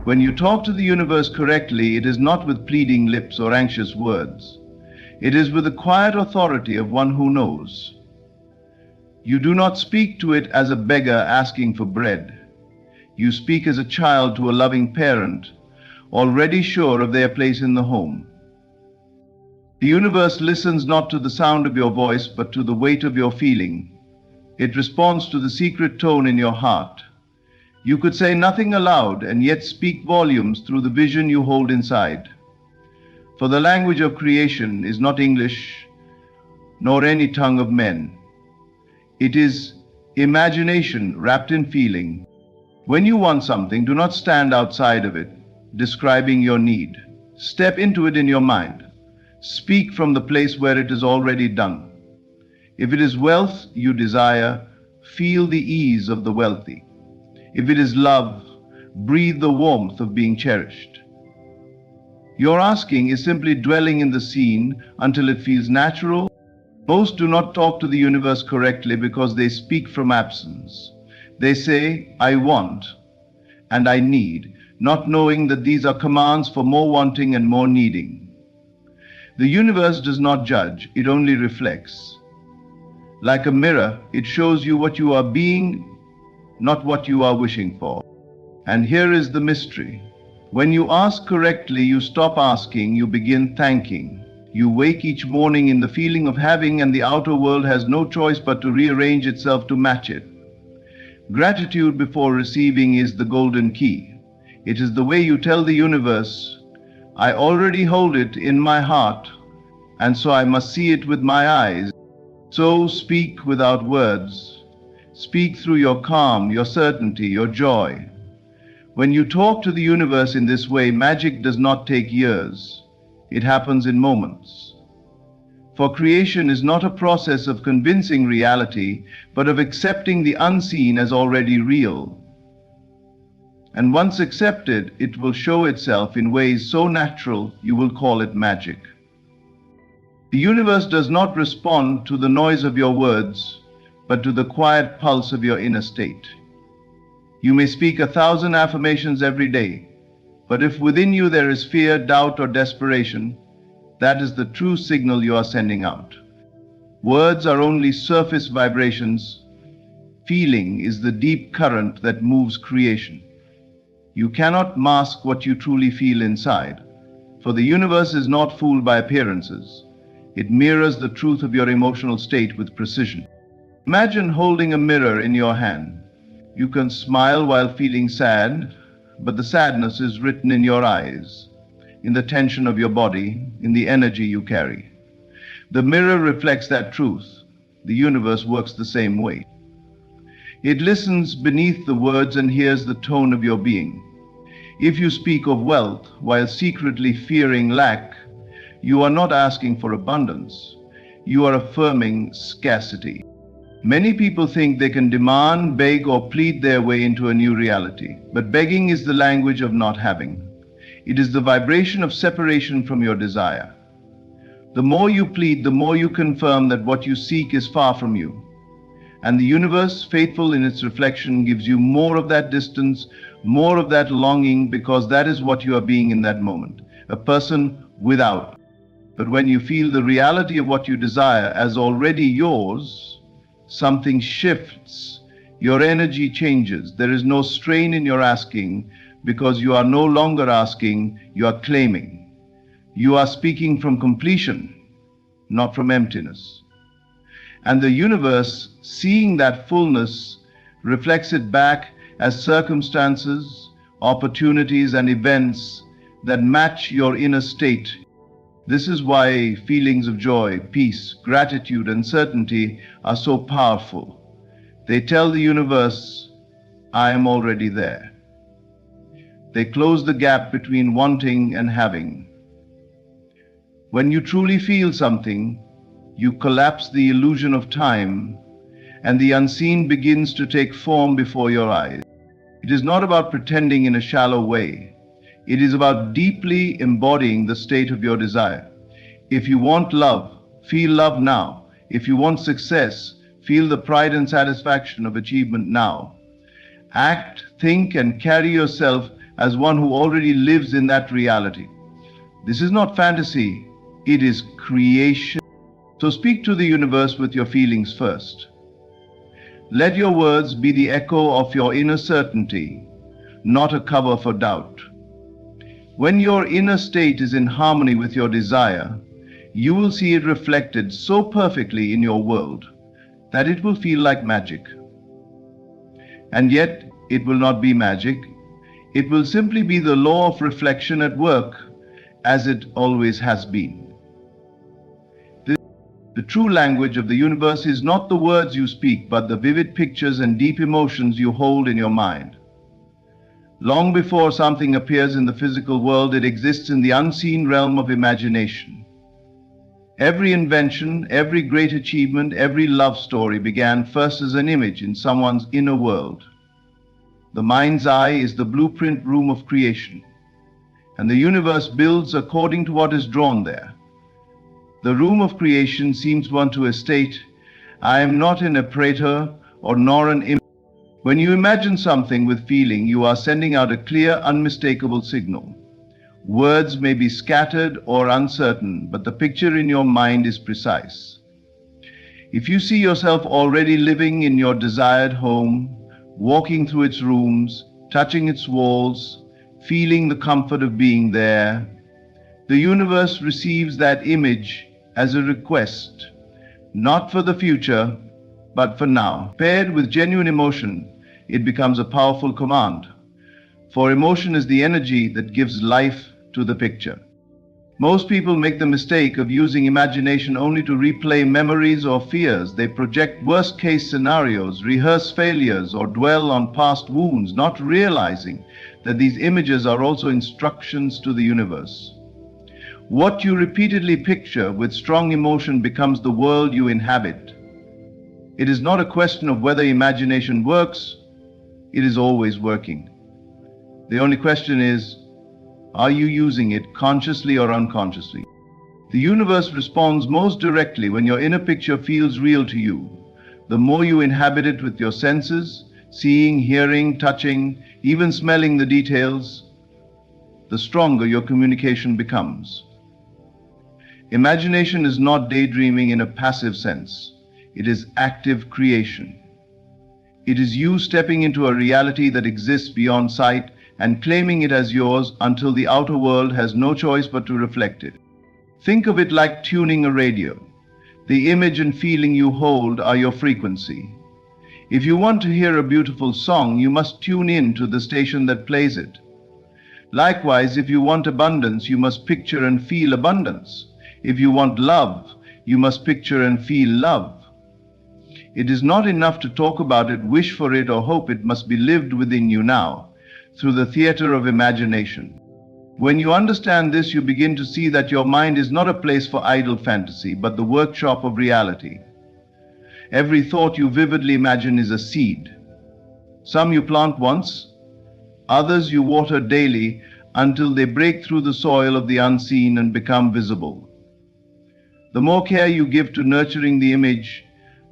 When you talk to the universe correctly, it is not with pleading lips or anxious words. It is with the quiet authority of one who knows. You do not speak to it as a beggar asking for bread. You speak as a child to a loving parent, already sure of their place in the home. The universe listens not to the sound of your voice, but to the weight of your feeling. It responds to the secret tone in your heart. You could say nothing aloud and yet speak volumes through the vision you hold inside. For the language of creation is not English, nor any tongue of men. It is imagination wrapped in feeling. When you want something, do not stand outside of it, describing your need. Step into it in your mind. Speak from the place where it is already done. If it is wealth you desire, feel the ease of the wealthy. If it is love, breathe the warmth of being cherished. Your asking is simply dwelling in the scene until it feels natural. Most do not talk to the universe correctly because they speak from absence. They say, I want and I need, not knowing that these are commands for more wanting and more needing. The universe does not judge, it only reflects. Like a mirror, it shows you what you are being, not what you are wishing for. And here is the mystery. When you ask correctly, you stop asking, you begin thanking. You wake each morning in the feeling of having, and the outer world has no choice but to rearrange itself to match it. Gratitude before receiving is the golden key. It is the way you tell the universe, I already hold it in my heart, and so I must see it with my eyes. So speak without words. Speak through your calm, your certainty, your joy. When you talk to the universe in this way, magic does not take years. It happens in moments. For creation is not a process of convincing reality, but of accepting the unseen as already real. And once accepted, it will show itself in ways so natural you will call it magic. The universe does not respond to the noise of your words, but to the quiet pulse of your inner state. You may speak 1,000 affirmations every day, but if within you there is fear, doubt, or desperation, that is the true signal you are sending out. Words are only surface vibrations. Feeling is the deep current that moves creation. You cannot mask what you truly feel inside, for the universe is not fooled by appearances. It mirrors the truth of your emotional state with precision. Imagine holding a mirror in your hand. You can smile while feeling sad, but the sadness is written in your eyes, in the tension of your body, in the energy you carry. The mirror reflects that truth. The universe works the same way. It listens beneath the words and hears the tone of your being. If you speak of wealth while secretly fearing lack, you are not asking for abundance. You are affirming scarcity. Many people think they can demand, beg, or plead their way into a new reality. But begging is the language of not having. It is the vibration of separation from your desire. The more you plead, the more you confirm that what you seek is far from you. And the universe, faithful in its reflection, gives you more of that distance, more of that longing, because that is what you are being in that moment, a person without. But when you feel the reality of what you desire as already yours, something shifts. Your energy changes. There is no strain in your asking, because you are no longer asking, you are claiming. You are speaking from completion, not from emptiness. And the universe, seeing that fullness, reflects it back as circumstances, opportunities, and events that match your inner state. This is why feelings of joy, peace, gratitude, and certainty are so powerful. They tell the universe, I am already there. They close the gap between wanting and having. When you truly feel something, you collapse the illusion of time, and the unseen begins to take form before your eyes. It is not about pretending in a shallow way. It is about deeply embodying the state of your desire. If you want love, feel love now. If you want success, feel the pride and satisfaction of achievement now. Act, think, and carry yourself as one who already lives in that reality. This is not fantasy, it is creation. So speak to the universe with your feelings first. Let your words be the echo of your inner certainty, not a cover for doubt. When your inner state is in harmony with your desire, you will see it reflected so perfectly in your world that it will feel like magic. And yet, it will not be magic. It will simply be the law of reflection at work, as it always has been. The true language of the universe is not the words you speak, but the vivid pictures and deep emotions you hold in your mind. Long before something appears in the physical world, it exists in the unseen realm of imagination. Every invention, every great achievement, every love story began first as an image in someone's inner world. The mind's eye is the blueprint room of creation, and the universe builds according to what is drawn there. The room of creation seems one to state, I am not an operator or nor an image. When you imagine something with feeling, you are sending out a clear, unmistakable signal. Words may be scattered or uncertain, but the picture in your mind is precise. If you see yourself already living in your desired home, walking through its rooms, touching its walls, feeling the comfort of being there, the universe receives that image as a request, not for the future, but for now. Paired with genuine emotion, it becomes a powerful command, for emotion is the energy that gives life to the picture. Most people make the mistake of using imagination only to replay memories or fears. They project worst-case scenarios, rehearse failures, or dwell on past wounds, not realizing that these images are also instructions to the universe. What you repeatedly picture with strong emotion becomes the world you inhabit. It is not a question of whether imagination works, it is always working. The only question is, are you using it consciously or unconsciously? The universe responds most directly when your inner picture feels real to you. The more you inhabit it with your senses, seeing, hearing, touching, even smelling the details, the stronger your communication becomes. Imagination is not daydreaming in a passive sense. It is active creation. It is you stepping into a reality that exists beyond sight and claiming it as yours until the outer world has no choice but to reflect it. Think of it like tuning a radio. The image and feeling you hold are your frequency. If you want to hear a beautiful song, you must tune in to the station that plays it. Likewise, if you want abundance, you must picture and feel abundance. If you want love, you must picture and feel love. It is not enough to talk about it, wish for it, or hope. It must be lived within you now, through the theater of imagination. When you understand this, you begin to see that your mind is not a place for idle fantasy, but the workshop of reality. Every thought you vividly imagine is a seed. Some you plant once, others you water daily until they break through the soil of the unseen and become visible. The more care you give to nurturing the image,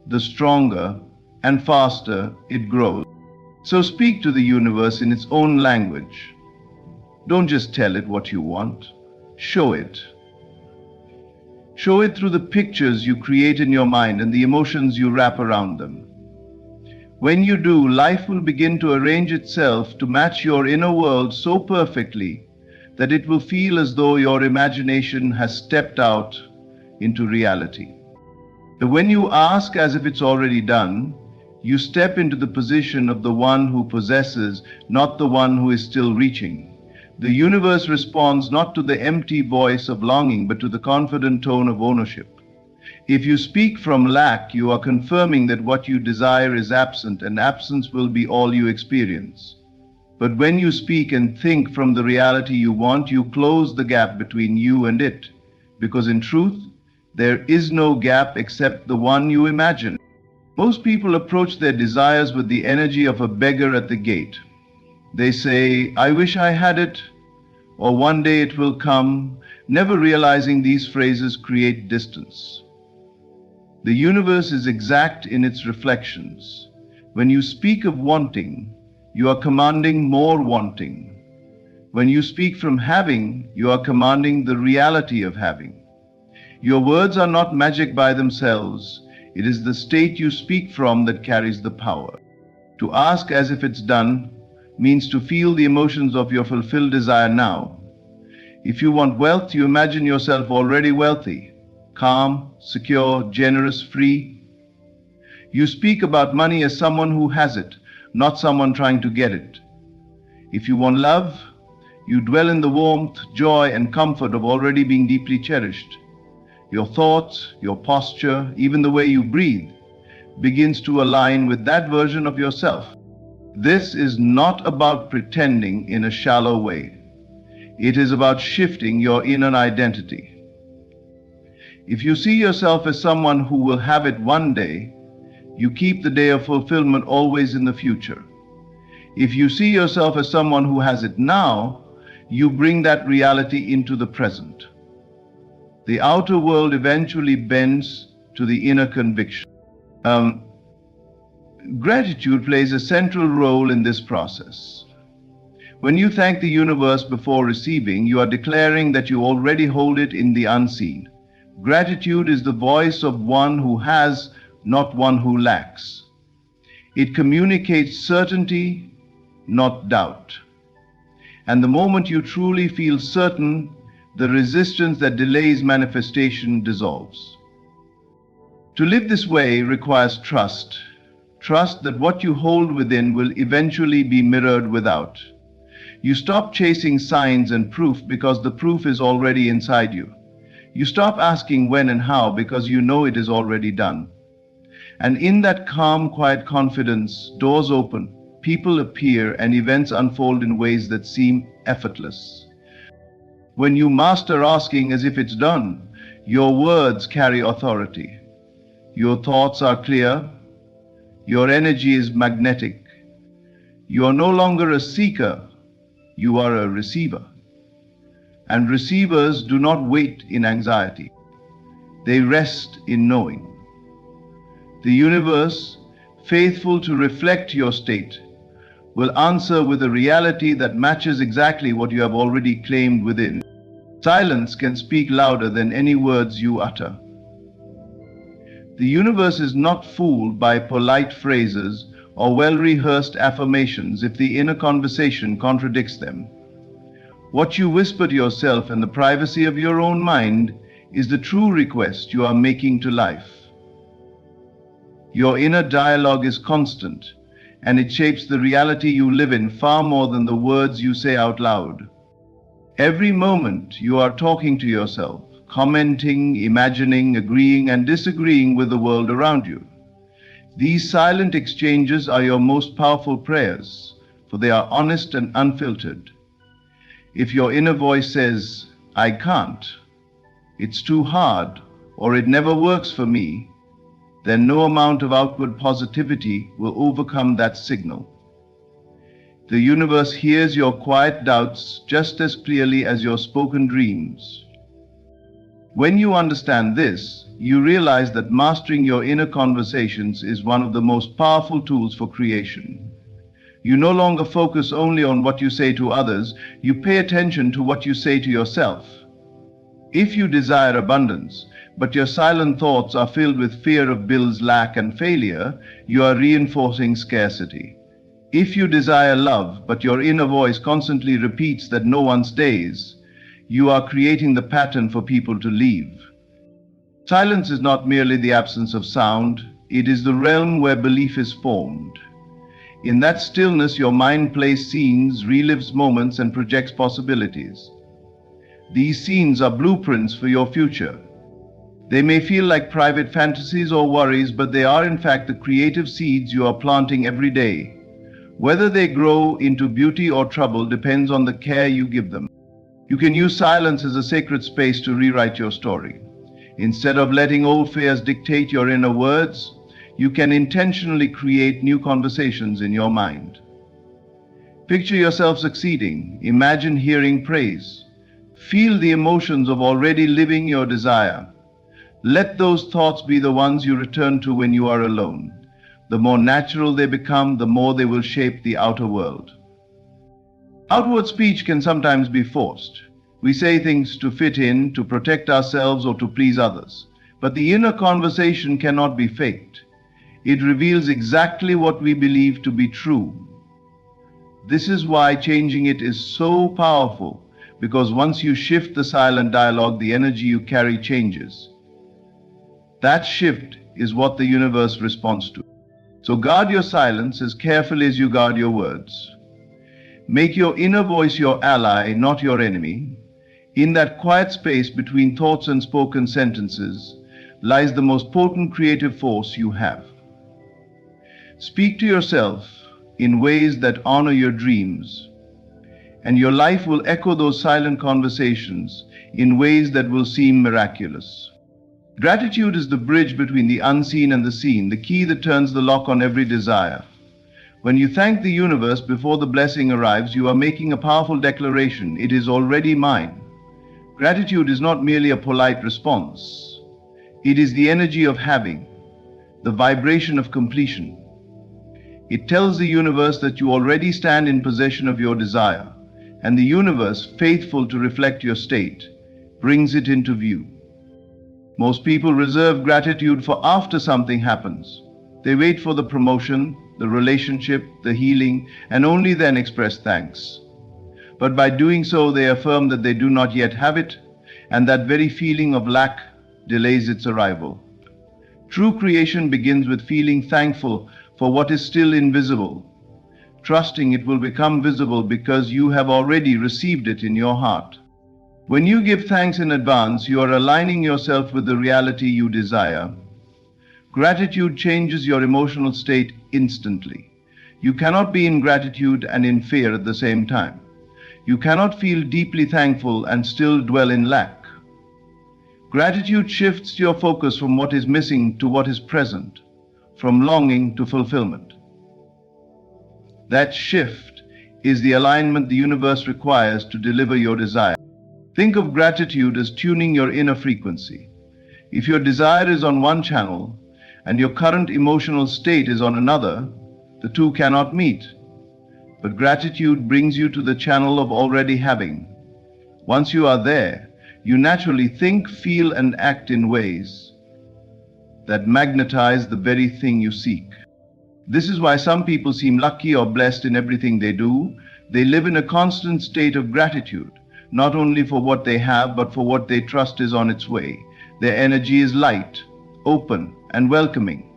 the stronger and faster it grows. So speak to the universe in its own language. Don't just tell it what you want. Show it. Show it through the pictures you create in your mind and the emotions you wrap around them. When you do, life will begin to arrange itself to match your inner world so perfectly that it will feel as though your imagination has stepped out into reality. But when you ask as if it's already done, you step into the position of the one who possesses, not the one who is still reaching. The universe responds not to the empty voice of longing, but to the confident tone of ownership. If you speak from lack, you are confirming that what you desire is absent, and absence will be all you experience. But when you speak and think from the reality you want, you close the gap between you and it, because in truth, there is no gap except the one you imagine. Most people approach their desires with the energy of a beggar at the gate. They say, I wish I had it, or one day it will come, never realizing these phrases create distance. The universe is exact in its reflections. When you speak of wanting, you are commanding more wanting. When you speak from having, you are commanding the reality of having. Your words are not magic by themselves. It is the state you speak from that carries the power. To ask as if it's done means to feel the emotions of your fulfilled desire now. If you want wealth, you imagine yourself already wealthy, calm, secure, generous, free. You speak about money as someone who has it, not someone trying to get it. If you want love, you dwell in the warmth, joy, and comfort of already being deeply cherished. Your thoughts, your posture, even the way you breathe, begins to align with that version of yourself. This is not about pretending in a shallow way. It is about shifting your inner identity. If you see yourself as someone who will have it one day, you keep the day of fulfillment always in the future. If you see yourself as someone who has it now, you bring that reality into the present. The outer world eventually bends to the inner conviction. Gratitude plays a central role in this process. When you thank the universe before receiving, you are declaring that you already hold it in the unseen. Gratitude is the voice of one who has, not one who lacks. It communicates certainty, not doubt. And the moment you truly feel certain, the resistance that delays manifestation dissolves. To live this way requires trust. Trust that what you hold within will eventually be mirrored without. You stop chasing signs and proof because the proof is already inside you. You stop asking when and how because you know it is already done. And in that calm, quiet confidence, doors open, people appear, and events unfold in ways that seem effortless. When you master asking as if it's done, your words carry authority. Your thoughts are clear. Your energy is magnetic. You are no longer a seeker, you are a receiver. And receivers do not wait in anxiety. They rest in knowing. The universe, faithful to reflect your state, will answer with a reality that matches exactly what you have already claimed within. Silence can speak louder than any words you utter. The universe is not fooled by polite phrases or well-rehearsed affirmations if the inner conversation contradicts them. What you whisper to yourself in the privacy of your own mind is the true request you are making to life. Your inner dialogue is constant, and it shapes the reality you live in far more than the words you say out loud. Every moment you are talking to yourself, commenting, imagining, agreeing, and disagreeing with the world around you. These silent exchanges are your most powerful prayers, for they are honest and unfiltered. If your inner voice says, "I can't," "It's too hard," or "It never works for me," then no amount of outward positivity will overcome that signal. The universe hears your quiet doubts just as clearly as your spoken dreams. When you understand this, you realize that mastering your inner conversations is one of the most powerful tools for creation. You no longer focus only on what you say to others, you pay attention to what you say to yourself. If you desire abundance, but your silent thoughts are filled with fear of bills, lack, and failure, you are reinforcing scarcity. If you desire love, but your inner voice constantly repeats that no one stays, you are creating the pattern for people to leave. Silence is not merely the absence of sound, it is the realm where belief is formed. In that stillness, your mind plays scenes, relives moments, and projects possibilities. These scenes are blueprints for your future. They may feel like private fantasies or worries, but they are in fact the creative seeds you are planting every day. Whether they grow into beauty or trouble depends on the care you give them. You can use silence as a sacred space to rewrite your story. Instead of letting old fears dictate your inner words, you can intentionally create new conversations in your mind. Picture yourself succeeding. Imagine hearing praise. Feel the emotions of already living your desire. Let those thoughts be the ones you return to when you are alone. The more natural they become, the more they will shape the outer world. Outward speech can sometimes be forced. We say things to fit in, to protect ourselves, or to please others. But the inner conversation cannot be faked. It reveals exactly what we believe to be true. This is why changing it is so powerful, because once you shift the silent dialogue, the energy you carry changes. That shift is what the universe responds to. So guard your silence as carefully as you guard your words. Make your inner voice your ally, not your enemy. In that quiet space between thoughts and spoken sentences lies the most potent creative force you have. Speak to yourself in ways that honor your dreams, and your life will echo those silent conversations in ways that will seem miraculous. Gratitude is the bridge between the unseen and the seen, the key that turns the lock on every desire. When you thank the universe before the blessing arrives, you are making a powerful declaration: it is already mine. Gratitude is not merely a polite response. It is the energy of having, the vibration of completion. It tells the universe that you already stand in possession of your desire, and the universe, faithful to reflect your state, brings it into view. Most people reserve gratitude for after something happens. They wait for the promotion, the relationship, the healing, and only then express thanks. But by doing so, they affirm that they do not yet have it, and that very feeling of lack delays its arrival. True creation begins with feeling thankful for what is still invisible, trusting it will become visible because you have already received it in your heart. When you give thanks in advance, you are aligning yourself with the reality you desire. Gratitude changes your emotional state instantly. You cannot be in gratitude and in fear at the same time. You cannot feel deeply thankful and still dwell in lack. Gratitude shifts your focus from what is missing to what is present, from longing to fulfillment. That shift is the alignment the universe requires to deliver your desire. Think of gratitude as tuning your inner frequency. If your desire is on one channel and your current emotional state is on another, the two cannot meet. But gratitude brings you to the channel of already having. Once you are there, you naturally think, feel, and act in ways that magnetize the very thing you seek. This is why some people seem lucky or blessed in everything they do. They live in a constant state of gratitude, not only for what they have, but for what they trust is on its way. Their energy is light, open, and welcoming.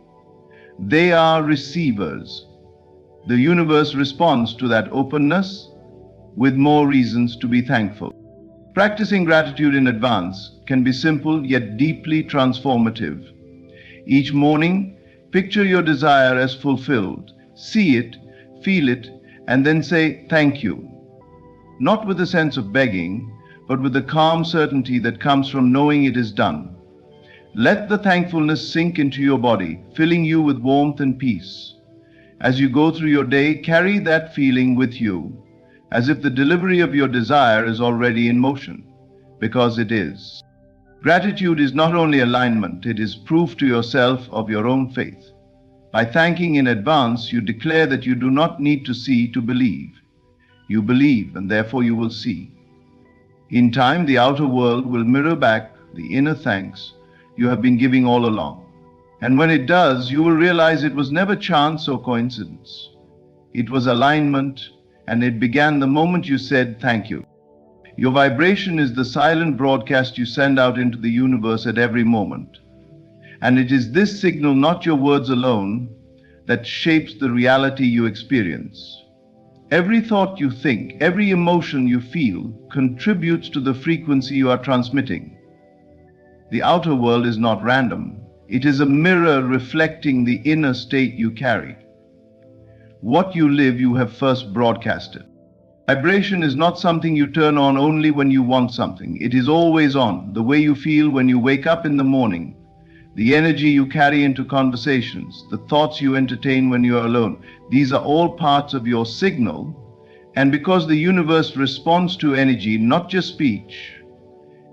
They are receivers. The universe responds to that openness with more reasons to be thankful. Practicing gratitude in advance can be simple yet deeply transformative. Each morning, picture your desire as fulfilled. See it, feel it, and then say thank you. Not with a sense of begging, but with the calm certainty that comes from knowing it is done. Let the thankfulness sink into your body, filling you with warmth and peace. As you go through your day, carry that feeling with you, as if the delivery of your desire is already in motion, because it is. Gratitude is not only alignment, it is proof to yourself of your own faith. By thanking in advance, you declare that you do not need to see to believe. You believe, and therefore you will see. In time, the outer world will mirror back the inner thanks you have been giving all along. And when it does, you will realize it was never chance or coincidence. It was alignment, and it began the moment you said thank you. Your vibration is the silent broadcast you send out into the universe at every moment. And it is this signal, not your words alone, that shapes the reality you experience. Every thought you think, every emotion you feel, contributes to the frequency you are transmitting. The outer world is not random. It is a mirror reflecting the inner state you carry. What you live, you have first broadcasted. Vibration is not something you turn on only when you want something. It is always on. The way you feel when you wake up in the morning, the energy you carry into conversations, the thoughts you entertain when you are alone. These are all parts of your signal. And because the universe responds to energy, not just speech,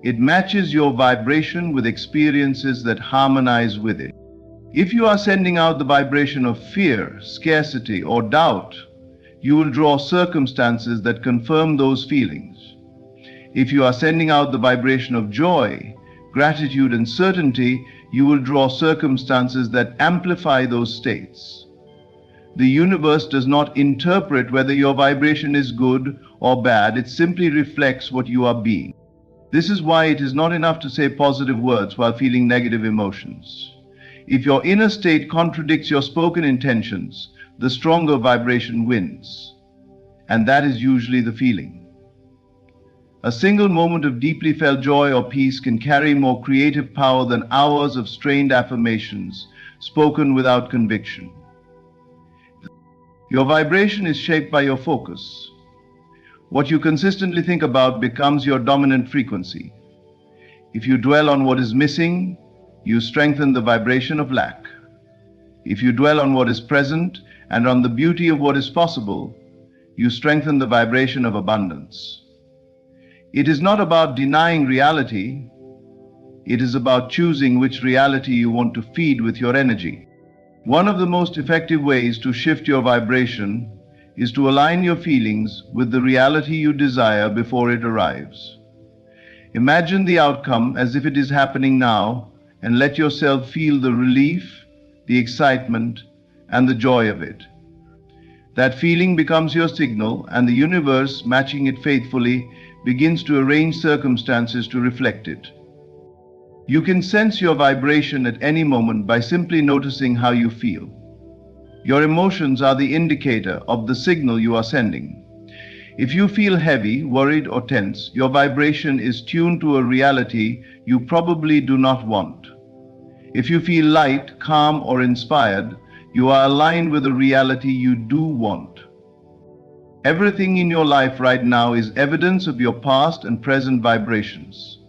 it matches your vibration with experiences that harmonize with it. If you are sending out the vibration of fear, scarcity, or doubt, you will draw circumstances that confirm those feelings. If you are sending out the vibration of joy, gratitude, and certainty, you will draw circumstances that amplify those states. The universe does not interpret whether your vibration is good or bad, it simply reflects what you are being. This is why it is not enough to say positive words while feeling negative emotions. If your inner state contradicts your spoken intentions, the stronger vibration wins. And that is usually the feeling. A single moment of deeply felt joy or peace can carry more creative power than hours of strained affirmations spoken without conviction. Your vibration is shaped by your focus. What you consistently think about becomes your dominant frequency. If you dwell on what is missing, you strengthen the vibration of lack. If you dwell on what is present and on the beauty of what is possible, you strengthen the vibration of abundance. It is not about denying reality, it is about choosing which reality you want to feed with your energy. One of the most effective ways to shift your vibration is to align your feelings with the reality you desire before it arrives. Imagine the outcome as if it is happening now and let yourself feel the relief, the excitement, and the joy of it. That feeling becomes your signal, and the universe, matching it faithfully, begins to arrange circumstances to reflect it. You can sense your vibration at any moment by simply noticing how you feel. Your emotions are the indicator of the signal you are sending. If you feel heavy, worried, or tense, your vibration is tuned to a reality you probably do not want. If you feel light, calm, or inspired, you are aligned with a reality you do want. Everything in your life right now is evidence of your past and present vibrations.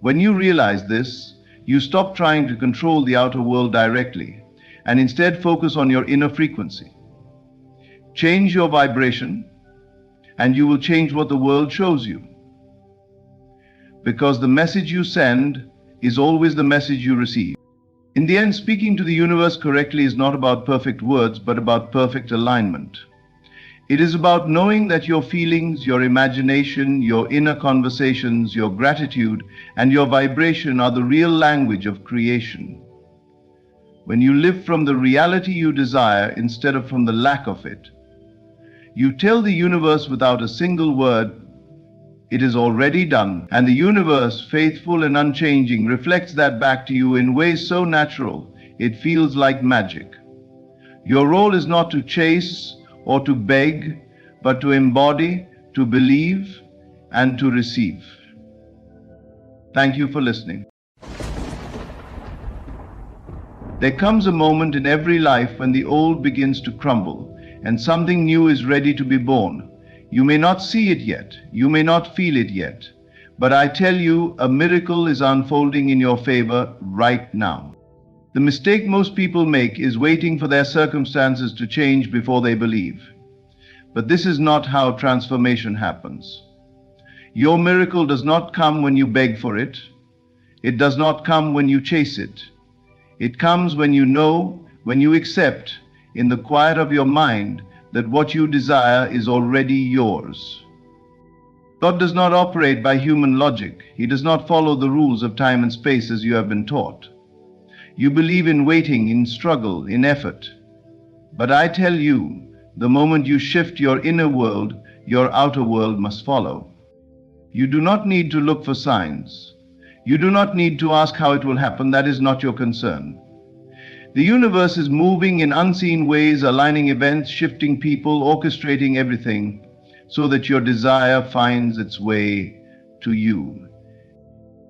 When you realize this, you stop trying to control the outer world directly and instead focus on your inner frequency. Change your vibration, and you will change what the world shows you. Because the message you send is always the message you receive. In the end, speaking to the universe correctly is not about perfect words, but about perfect alignment. It is about knowing that your feelings, your imagination, your inner conversations, your gratitude, and your vibration are the real language of creation. When you live from the reality you desire instead of from the lack of it, you tell the universe without a single word, it is already done, and the universe, faithful and unchanging, reflects that back to you in ways so natural, it feels like magic. Your role is not to chase or to beg, but to embody, to believe, and to receive. Thank you for listening. There comes a moment in every life when the old begins to crumble, and something new is ready to be born. You may not see it yet, you may not feel it yet, but I tell you, a miracle is unfolding in your favor right now. The mistake most people make is waiting for their circumstances to change before they believe. But this is not how transformation happens. Your miracle does not come when you beg for it. It does not come when you chase it. It comes when you know, when you accept, in the quiet of your mind, that what you desire is already yours. God does not operate by human logic. He does not follow the rules of time and space as you have been taught. You believe in waiting, in struggle, in effort. But I tell you, the moment you shift your inner world, your outer world must follow. You do not need to look for signs. You do not need to ask how it will happen. That is not your concern. The universe is moving in unseen ways, aligning events, shifting people, orchestrating everything, so that your desire finds its way to you.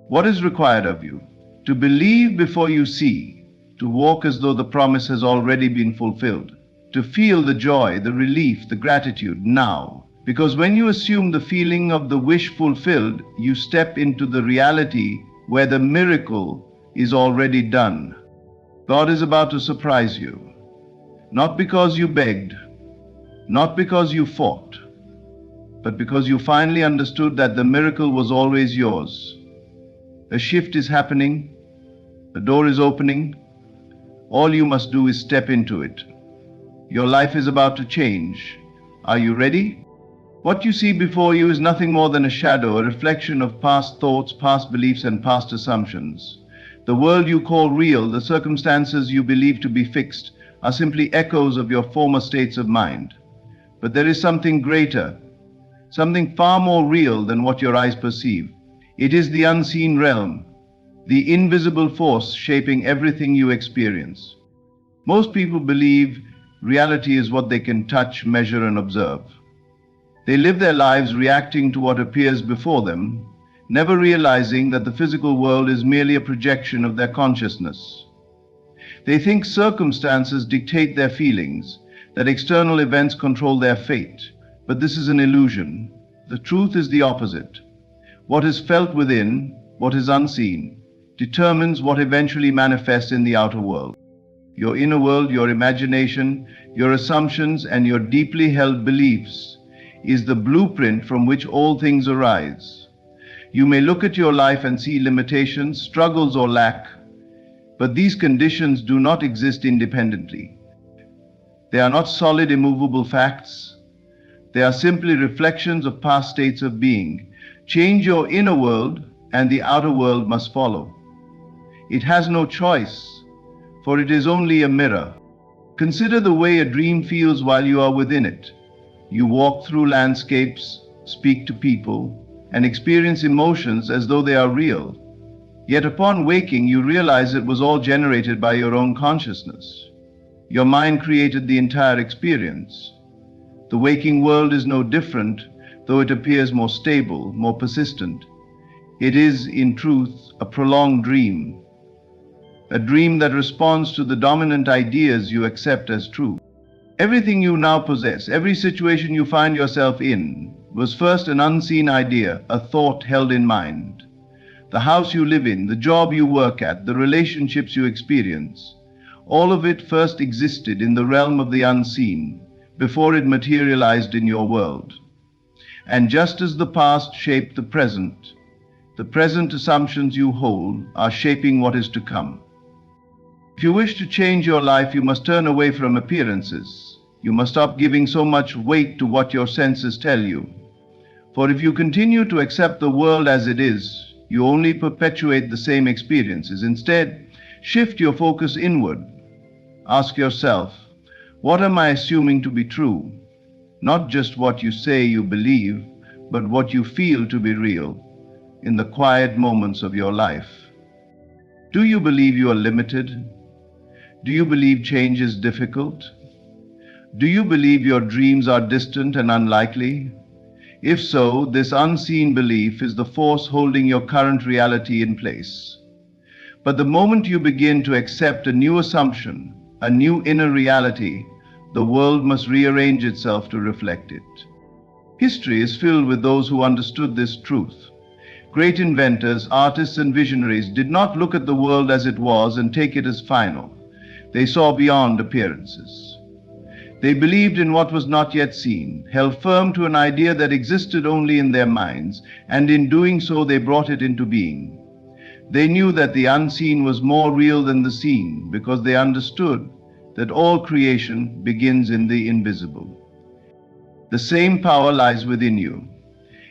What is required of you? To believe before you see, to walk as though the promise has already been fulfilled, to feel the joy, the relief, the gratitude now. Because when you assume the feeling of the wish fulfilled, you step into the reality where the miracle is already done. God is about to surprise you, not because you begged, not because you fought, but because you finally understood that the miracle was always yours. A shift is happening, a door is opening. All you must do is step into it. Your life is about to change. Are you ready? What you see before you is nothing more than a shadow, a reflection of past thoughts, past beliefs, and past assumptions. The world you call real, the circumstances you believe to be fixed, are simply echoes of your former states of mind. But there is something greater, something far more real than what your eyes perceive. It is the unseen realm, the invisible force shaping everything you experience. Most people believe reality is what they can touch, measure, and observe. They live their lives reacting to what appears before them, never realizing that the physical world is merely a projection of their consciousness. They think circumstances dictate their feelings, that external events control their fate, but this is an illusion. The truth is the opposite. What is felt within, what is unseen, determines what eventually manifests in the outer world. Your inner world, your imagination, your assumptions, and your deeply held beliefs is the blueprint from which all things arise. You may look at your life and see limitations, struggles, or lack, but these conditions do not exist independently. They are not solid, immovable facts. They are simply reflections of past states of being. Change your inner world, and the outer world must follow. It has no choice, for it is only a mirror. Consider the way a dream feels while you are within it. You walk through landscapes, speak to people, and experience emotions as though they are real. Yet upon waking, you realize it was all generated by your own consciousness. Your mind created the entire experience. The waking world is no different, though it appears more stable, more persistent. It is, in truth, a prolonged dream. A dream that responds to the dominant ideas you accept as true. Everything you now possess, every situation you find yourself in, was first an unseen idea, a thought held in mind. The house you live in, the job you work at, the relationships you experience, all of it first existed in the realm of the unseen, before it materialized in your world. And just as the past shaped the present assumptions you hold are shaping what is to come. If you wish to change your life, you must turn away from appearances. You must stop giving so much weight to what your senses tell you. For if you continue to accept the world as it is, you only perpetuate the same experiences. Instead, shift your focus inward. Ask yourself, what am I assuming to be true? Not just what you say you believe, but what you feel to be real in the quiet moments of your life. Do you believe you are limited? Do you believe change is difficult? Do you believe your dreams are distant and unlikely? If so, this unseen belief is the force holding your current reality in place. But the moment you begin to accept a new assumption, a new inner reality, the world must rearrange itself to reflect it. History is filled with those who understood this truth. Great inventors, artists, and visionaries did not look at the world as it was and take it as final. They saw beyond appearances. They believed in what was not yet seen, held firm to an idea that existed only in their minds, and in doing so they brought it into being. They knew that the unseen was more real than the seen, because they understood that all creation begins in the invisible. The same power lies within you.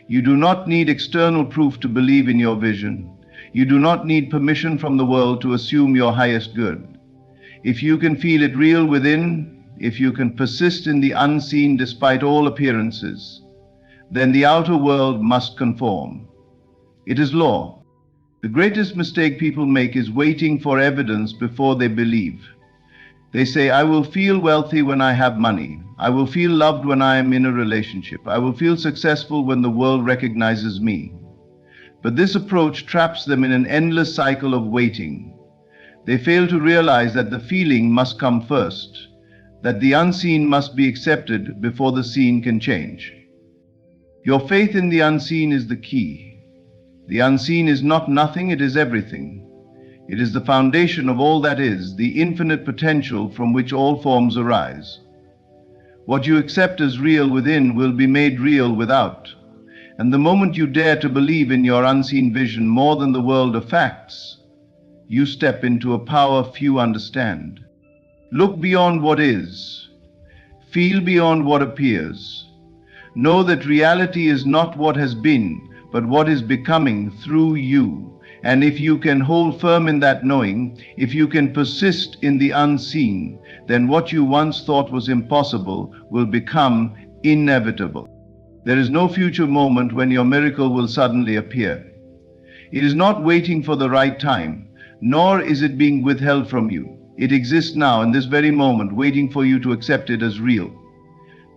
You do not need external proof to believe in your vision. You do not need permission from the world to assume your highest good. If you can feel it real within, if you can persist in the unseen despite all appearances, then the outer world must conform. It is law. The greatest mistake people make is waiting for evidence before they believe. They say, I will feel wealthy when I have money. I will feel loved when I am in a relationship. I will feel successful when the world recognizes me. But this approach traps them in an endless cycle of waiting. They fail to realize that the feeling must come first, that the unseen must be accepted before the seen can change. Your faith in the unseen is the key. The unseen is not nothing, it is everything. It is the foundation of all that is, the infinite potential from which all forms arise. What you accept as real within will be made real without. And the moment you dare to believe in your unseen vision more than the world of facts, you step into a power few understand. Look beyond what is. Feel beyond what appears. Know that reality is not what has been, but what is becoming through you. And if you can hold firm in that knowing, if you can persist in the unseen, then what you once thought was impossible will become inevitable. There is no future moment when your miracle will suddenly appear. It is not waiting for the right time, nor is it being withheld from you. It exists now in this very moment, waiting for you to accept it as real.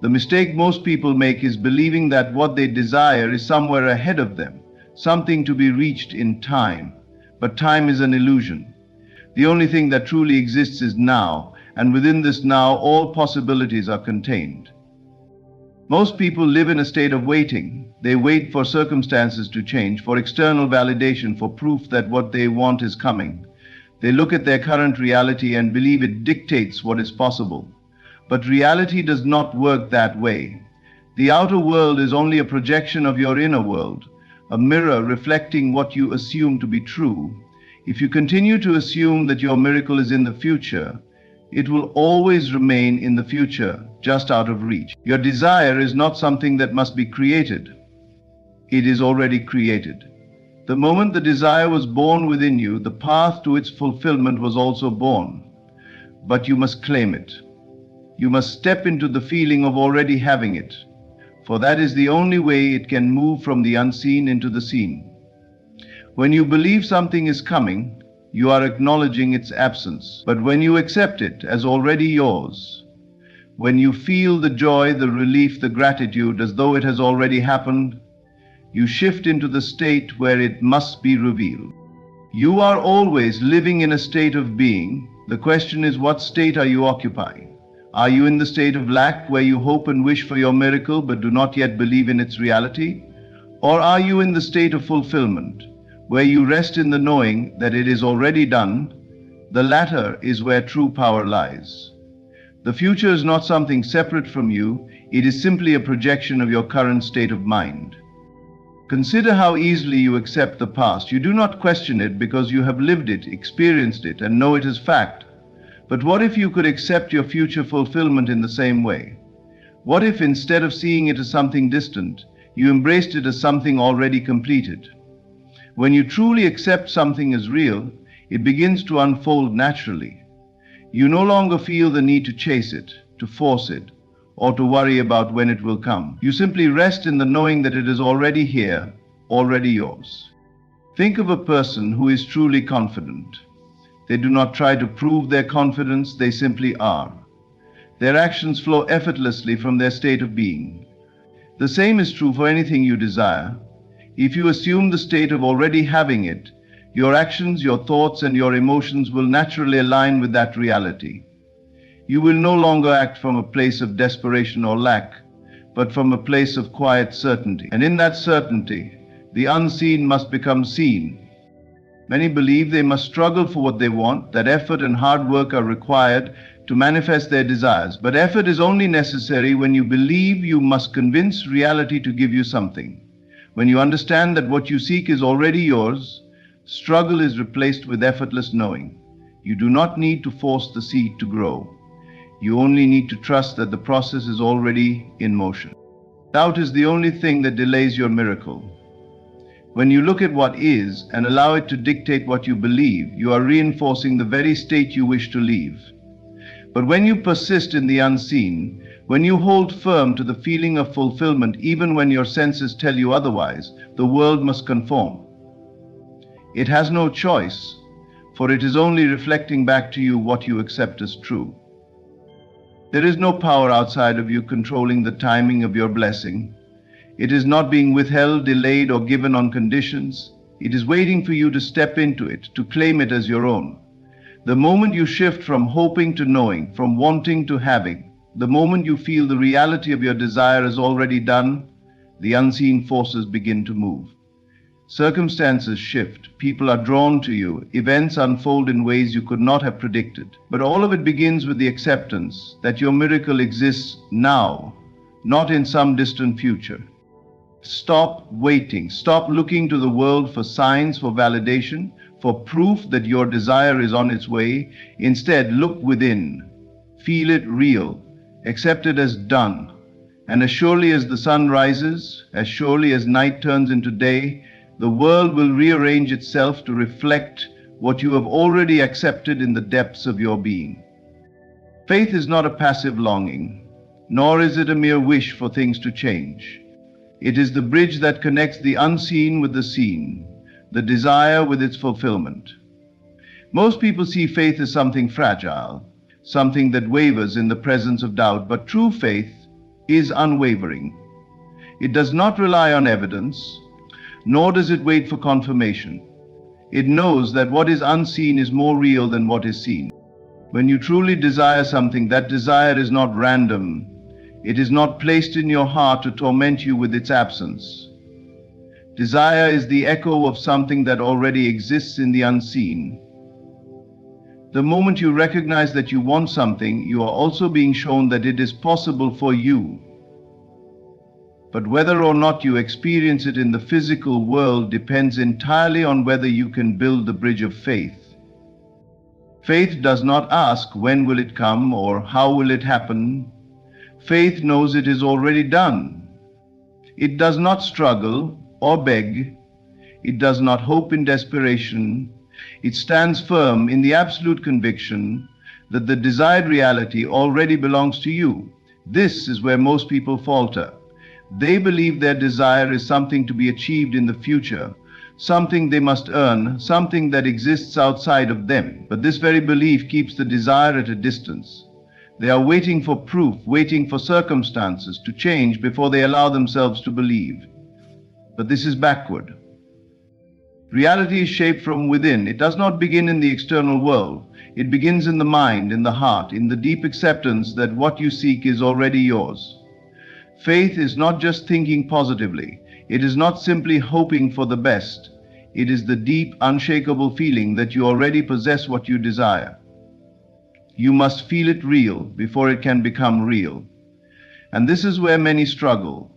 The mistake most people make is believing that what they desire is somewhere ahead of them, something to be reached in time. But time is an illusion. The only thing that truly exists is now, and within this now, all possibilities are contained. Most people live in a state of waiting. They wait for circumstances to change, for external validation, for proof that what they want is coming. They look at their current reality and believe it dictates what is possible. But reality does not work that way. The outer world is only a projection of your inner world, a mirror reflecting what you assume to be true. If you continue to assume that your miracle is in the future, it will always remain in the future, just out of reach. Your desire is not something that must be created. It is already created. The moment the desire was born within you, the path to its fulfillment was also born. But you must claim it. You must step into the feeling of already having it, for that is the only way it can move from the unseen into the seen. When you believe something is coming, you are acknowledging its absence. But when you accept it as already yours, when you feel the joy, the relief, the gratitude as though it has already happened, you shift into the state where it must be revealed. You are always living in a state of being. The question is, what state are you occupying? Are you in the state of lack, where you hope and wish for your miracle but do not yet believe in its reality? Or are you in the state of fulfillment, where you rest in the knowing that it is already done? The latter is where true power lies. The future is not something separate from you, it is simply a projection of your current state of mind. Consider how easily you accept the past. You do not question it because you have lived it, experienced it, and know it as fact. But what if you could accept your future fulfillment in the same way? What if instead of seeing it as something distant, you embraced it as something already completed? When you truly accept something as real, it begins to unfold naturally. You no longer feel the need to chase it, to force it, or to worry about when it will come. You simply rest in the knowing that it is already here, already yours. Think of a person who is truly confident. They do not try to prove their confidence, they simply are. Their actions flow effortlessly from their state of being. The same is true for anything you desire. If you assume the state of already having it, your actions, your thoughts, and your emotions will naturally align with that reality. You will no longer act from a place of desperation or lack, but from a place of quiet certainty. And in that certainty, the unseen must become seen. Many believe they must struggle for what they want, that effort and hard work are required to manifest their desires. But effort is only necessary when you believe you must convince reality to give you something. When you understand that what you seek is already yours, struggle is replaced with effortless knowing. You do not need to force the seed to grow. You only need to trust that the process is already in motion. Doubt is the only thing that delays your miracle. When you look at what is and allow it to dictate what you believe, you are reinforcing the very state you wish to leave. But when you persist in the unseen, when you hold firm to the feeling of fulfillment even when your senses tell you otherwise, the world must conform. It has no choice, for it is only reflecting back to you what you accept as true. There is no power outside of you controlling the timing of your blessing. It is not being withheld, delayed, or given on conditions. It is waiting for you to step into it, to claim it as your own. The moment you shift from hoping to knowing, from wanting to having, the moment you feel the reality of your desire is already done, the unseen forces begin to move. Circumstances shift, people are drawn to you, events unfold in ways you could not have predicted. But all of it begins with the acceptance that your miracle exists now, not in some distant future. Stop waiting. Stop looking to the world for signs, for validation, for proof that your desire is on its way. Instead, look within. Feel it real. Accept it as done. And as surely as the sun rises, as surely as night turns into day, the world will rearrange itself to reflect what you have already accepted in the depths of your being. Faith is not a passive longing, nor is it a mere wish for things to change. It is the bridge that connects the unseen with the seen, the desire with its fulfillment. Most people see faith as something fragile, something that wavers in the presence of doubt, but true faith is unwavering. It does not rely on evidence, nor does it wait for confirmation. It knows that what is unseen is more real than what is seen. When you truly desire something, that desire is not random. It is not placed in your heart to torment you with its absence. Desire is the echo of something that already exists in the unseen. The moment you recognize that you want something, you are also being shown that it is possible for you. But whether or not you experience it in the physical world depends entirely on whether you can build the bridge of faith. Faith does not ask when will it come or how will it happen. Faith knows it is already done. It does not struggle or beg. It does not hope in desperation. It stands firm in the absolute conviction that the desired reality already belongs to you. This is where most people falter. They believe their desire is something to be achieved in the future, something they must earn, something that exists outside of them. But this very belief keeps the desire at a distance. They are waiting for proof, waiting for circumstances to change before they allow themselves to believe. But this is backward. Reality is shaped from within. It does not begin in the external world. It begins in the mind, in the heart, in the deep acceptance that what you seek is already yours. Faith is not just thinking positively. It is not simply hoping for the best. It is the deep, unshakable feeling that you already possess what you desire. You must feel it real before it can become real. And this is where many struggle,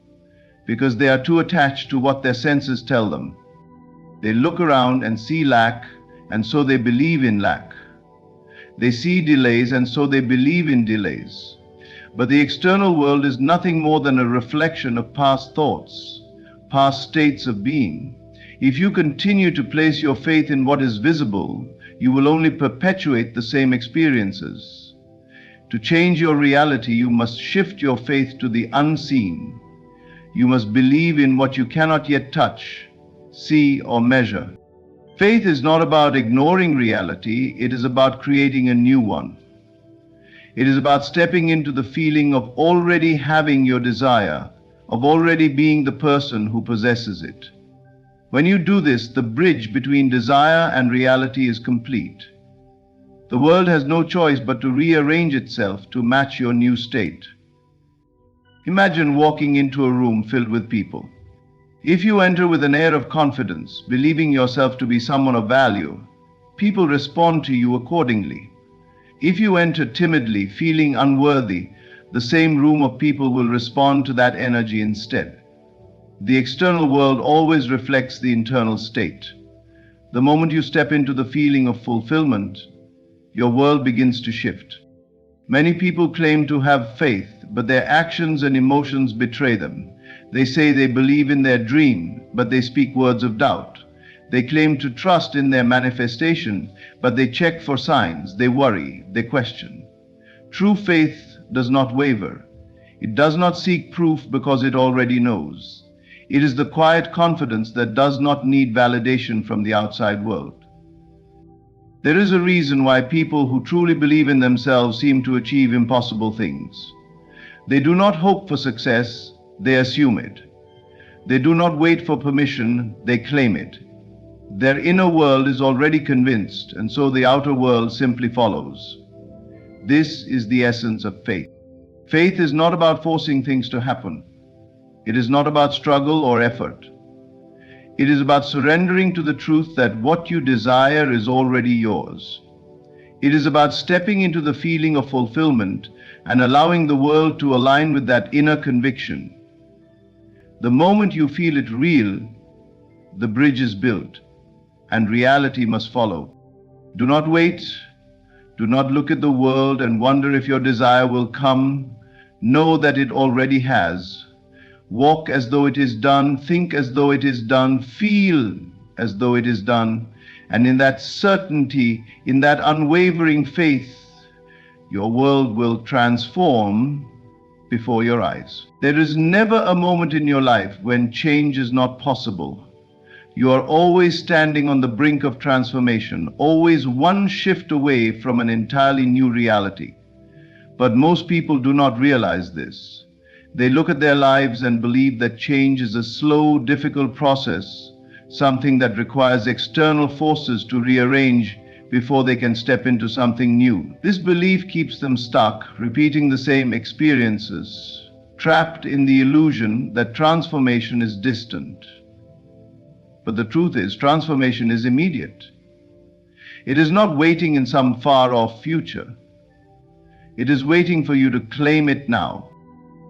because they are too attached to what their senses tell them. They look around and see lack, and so they believe in lack. They see delays, and so they believe in delays. But the external world is nothing more than a reflection of past thoughts, past states of being. If you continue to place your faith in what is visible, you will only perpetuate the same experiences. To change your reality, you must shift your faith to the unseen. You must believe in what you cannot yet touch, see, or measure. Faith is not about ignoring reality, it is about creating a new one. It is about stepping into the feeling of already having your desire, of already being the person who possesses it. When you do this, the bridge between desire and reality is complete. The world has no choice but to rearrange itself to match your new state. Imagine walking into a room filled with people. If you enter with an air of confidence, believing yourself to be someone of value, people respond to you accordingly. If you enter timidly, feeling unworthy, the same room of people will respond to that energy instead. The external world always reflects the internal state. The moment you step into the feeling of fulfillment, your world begins to shift. Many people claim to have faith, but their actions and emotions betray them. They say they believe in their dream, but they speak words of doubt. They claim to trust in their manifestation, but they check for signs, they worry, they question. True faith does not waver. It does not seek proof because it already knows. It is the quiet confidence that does not need validation from the outside world. There is a reason why people who truly believe in themselves seem to achieve impossible things. They do not hope for success, they assume it. They do not wait for permission, they claim it. Their inner world is already convinced, and so the outer world simply follows. This is the essence of faith. Faith is not about forcing things to happen. It is not about struggle or effort. It is about surrendering to the truth that what you desire is already yours. It is about stepping into the feeling of fulfillment and allowing the world to align with that inner conviction. The moment you feel it real, the bridge is built, and reality must follow. Do not wait. Do not look at the world and wonder if your desire will come. Know that it already has. Walk as though it is done, think as though it is done, feel as though it is done. And in that certainty, in that unwavering faith, your world will transform before your eyes. There is never a moment in your life when change is not possible. You are always standing on the brink of transformation, always one shift away from an entirely new reality. But most people do not realize this. They look at their lives and believe that change is a slow, difficult process, something that requires external forces to rearrange before they can step into something new. This belief keeps them stuck, repeating the same experiences, trapped in the illusion that transformation is distant. But the truth is, transformation is immediate. It is not waiting in some far-off future. It is waiting for you to claim it now.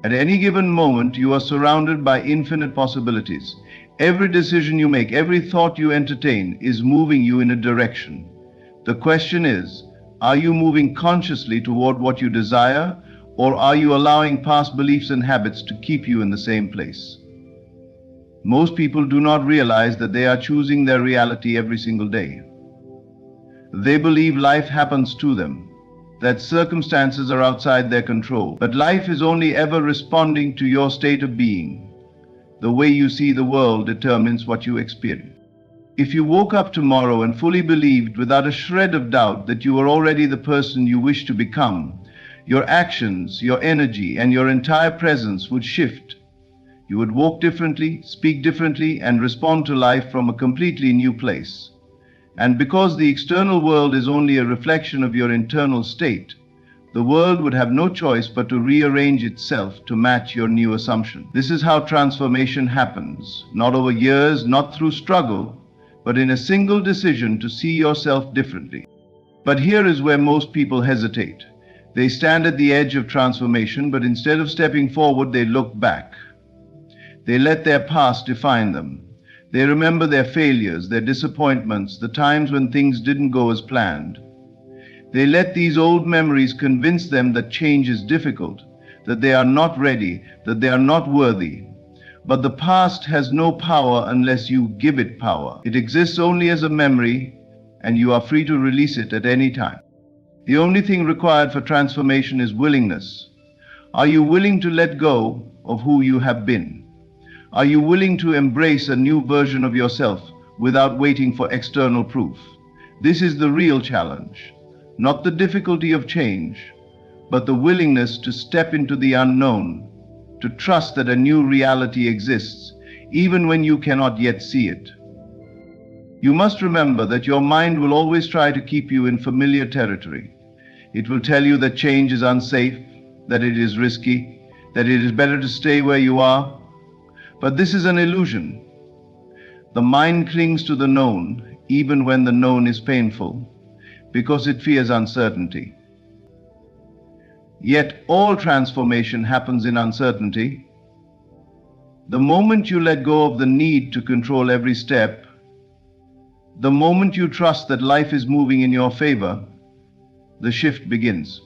At any given moment, you are surrounded by infinite possibilities. Every decision you make, every thought you entertain is moving you in a direction. The question is, are you moving consciously toward what you desire, or are you allowing past beliefs and habits to keep you in the same place? Most people do not realize that they are choosing their reality every single day. They believe life happens to them, that circumstances are outside their control. But life is only ever responding to your state of being. The way you see the world determines what you experience. If you woke up tomorrow and fully believed without a shred of doubt that you are already the person you wish to become, your actions, your energy, and your entire presence would shift. You would walk differently, speak differently, and respond to life from a completely new place. And because the external world is only a reflection of your internal state, the world would have no choice but to rearrange itself to match your new assumption. This is how transformation happens, not over years, not through struggle, but in a single decision to see yourself differently. But here is where most people hesitate. They stand at the edge of transformation, but instead of stepping forward, they look back. They let their past define them. They remember their failures, their disappointments, the times when things didn't go as planned. They let these old memories convince them that change is difficult, that they are not ready, that they are not worthy. But the past has no power unless you give it power. It exists only as a memory, and you are free to release it at any time. The only thing required for transformation is willingness. Are you willing to let go of who you have been? Are you willing to embrace a new version of yourself without waiting for external proof? This is the real challenge, not the difficulty of change, but the willingness to step into the unknown, to trust that a new reality exists, even when you cannot yet see it. You must remember that your mind will always try to keep you in familiar territory. It will tell you that change is unsafe, that it is risky, that it is better to stay where you are. But this is an illusion. The mind clings to the known, even when the known is painful, because it fears uncertainty. Yet all transformation happens in uncertainty. The moment you let go of the need to control every step, the moment you trust that life is moving in your favor, the shift begins.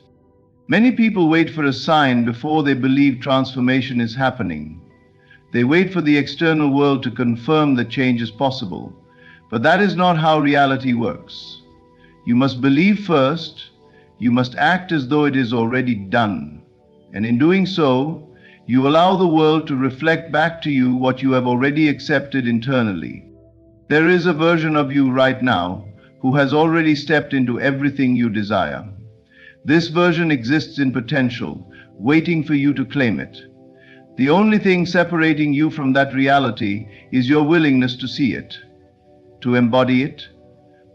Many people wait for a sign before they believe transformation is happening. They wait for the external world to confirm that change is possible. But that is not how reality works. You must believe first. You must act as though it is already done. And in doing so, you allow the world to reflect back to you what you have already accepted internally. There is a version of you right now who has already stepped into everything you desire. This version exists in potential, waiting for you to claim it. The only thing separating you from that reality is your willingness to see it, to embody it,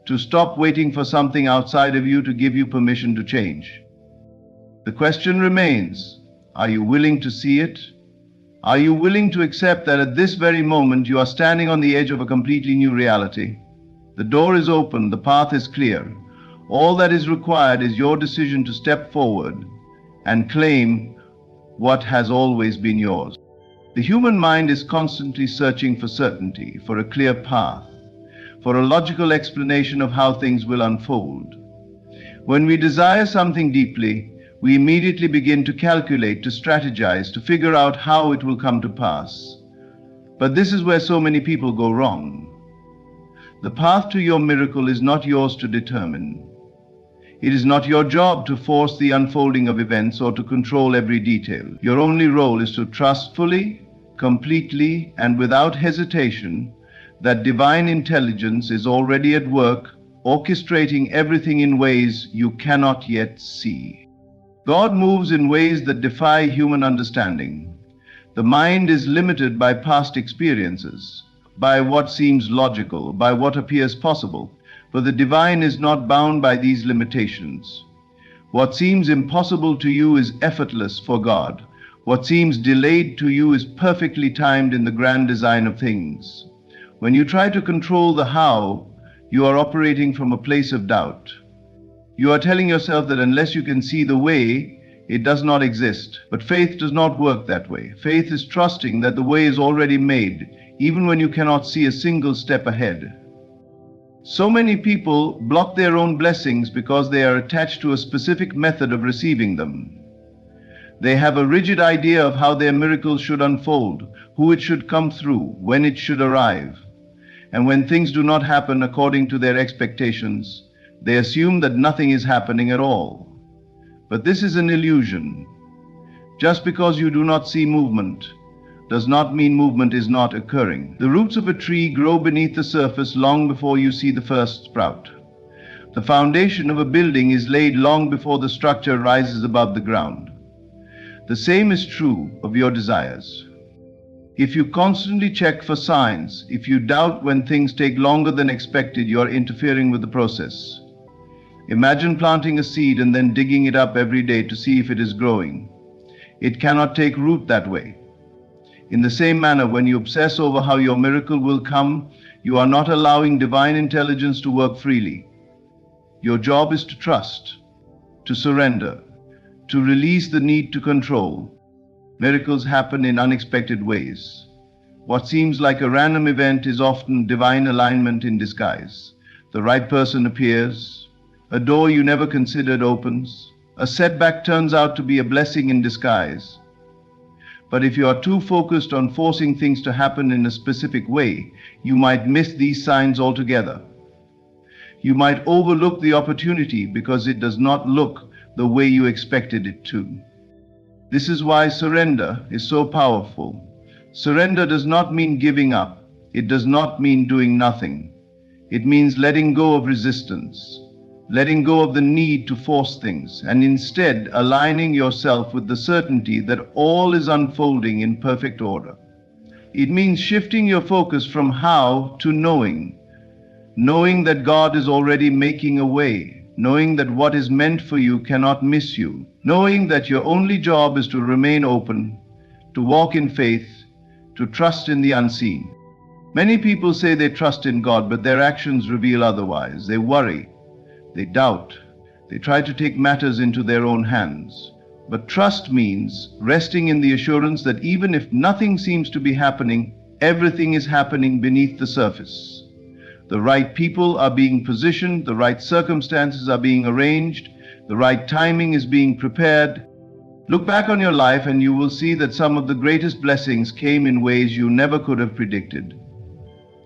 to stop waiting for something outside of you to give you permission to change. The question remains, are you willing to see it? Are you willing to accept that at this very moment you are standing on the edge of a completely new reality? The door is open, the path is clear. All that is required is your decision to step forward and claim what has always been yours. The human mind is constantly searching for certainty, for a clear path, for a logical explanation of how things will unfold. When we desire something deeply, We immediately begin to calculate, to strategize, to figure out how it will come to pass. But this is where so many people go wrong. The path to your miracle is not yours to determine. It is not your job to force the unfolding of events or to control every detail. Your only role is to trust fully, completely, and without hesitation that divine intelligence is already at work, orchestrating everything in ways you cannot yet see. God moves in ways that defy human understanding. The mind is limited by past experiences, by what seems logical, by what appears possible, but the divine is not bound by these limitations. What seems impossible to you is effortless for God. What seems delayed to you is perfectly timed in the grand design of things. When you try to control the how, you are operating from a place of doubt. You are telling yourself that unless you can see the way, it does not exist. But faith does not work that way. Faith is trusting that the way is already made, even when you cannot see a single step ahead. So many people block their own blessings because they are attached to a specific method of receiving them. They have a rigid idea of how their miracles should unfold, who it should come through, when it should arrive. And when things do not happen according to their expectations, they assume that nothing is happening at all. But this is an illusion. Just because you do not see movement does not mean movement is not occurring. The roots of a tree grow beneath the surface long before you see the first sprout. The foundation of a building is laid long before the structure rises above the ground. The same is true of your desires. If you constantly check for signs, if you doubt when things take longer than expected, you are interfering with the process. Imagine planting a seed and then digging it up every day to see if it is growing. It cannot take root that way. In the same manner, when you obsess over how your miracle will come, you are not allowing divine intelligence to work freely. Your job is to trust, to surrender, to release the need to control. Miracles happen in unexpected ways. What seems like a random event is often divine alignment in disguise. The right person appears, a door you never considered opens, a setback turns out to be a blessing in disguise. But if you are too focused on forcing things to happen in a specific way, you might miss these signs altogether. You might overlook the opportunity because it does not look the way you expected it to. This is why surrender is so powerful. Surrender does not mean giving up. It does not mean doing nothing. It means letting go of resistance, letting go of the need to force things, and instead aligning yourself with the certainty that all is unfolding in perfect order. It means shifting your focus from how to knowing that God is already making a way, knowing that what is meant for you cannot miss you, knowing that your only job is to remain open, to walk in faith, to trust in the unseen. Many people say they trust in God, but their actions reveal otherwise. They worry, they doubt, they try to take matters into their own hands. But trust means resting in the assurance that even if nothing seems to be happening, everything is happening beneath the surface. The right people are being positioned, the right circumstances are being arranged, the right timing is being prepared. Look back on your life and you will see that some of the greatest blessings came in ways you never could have predicted.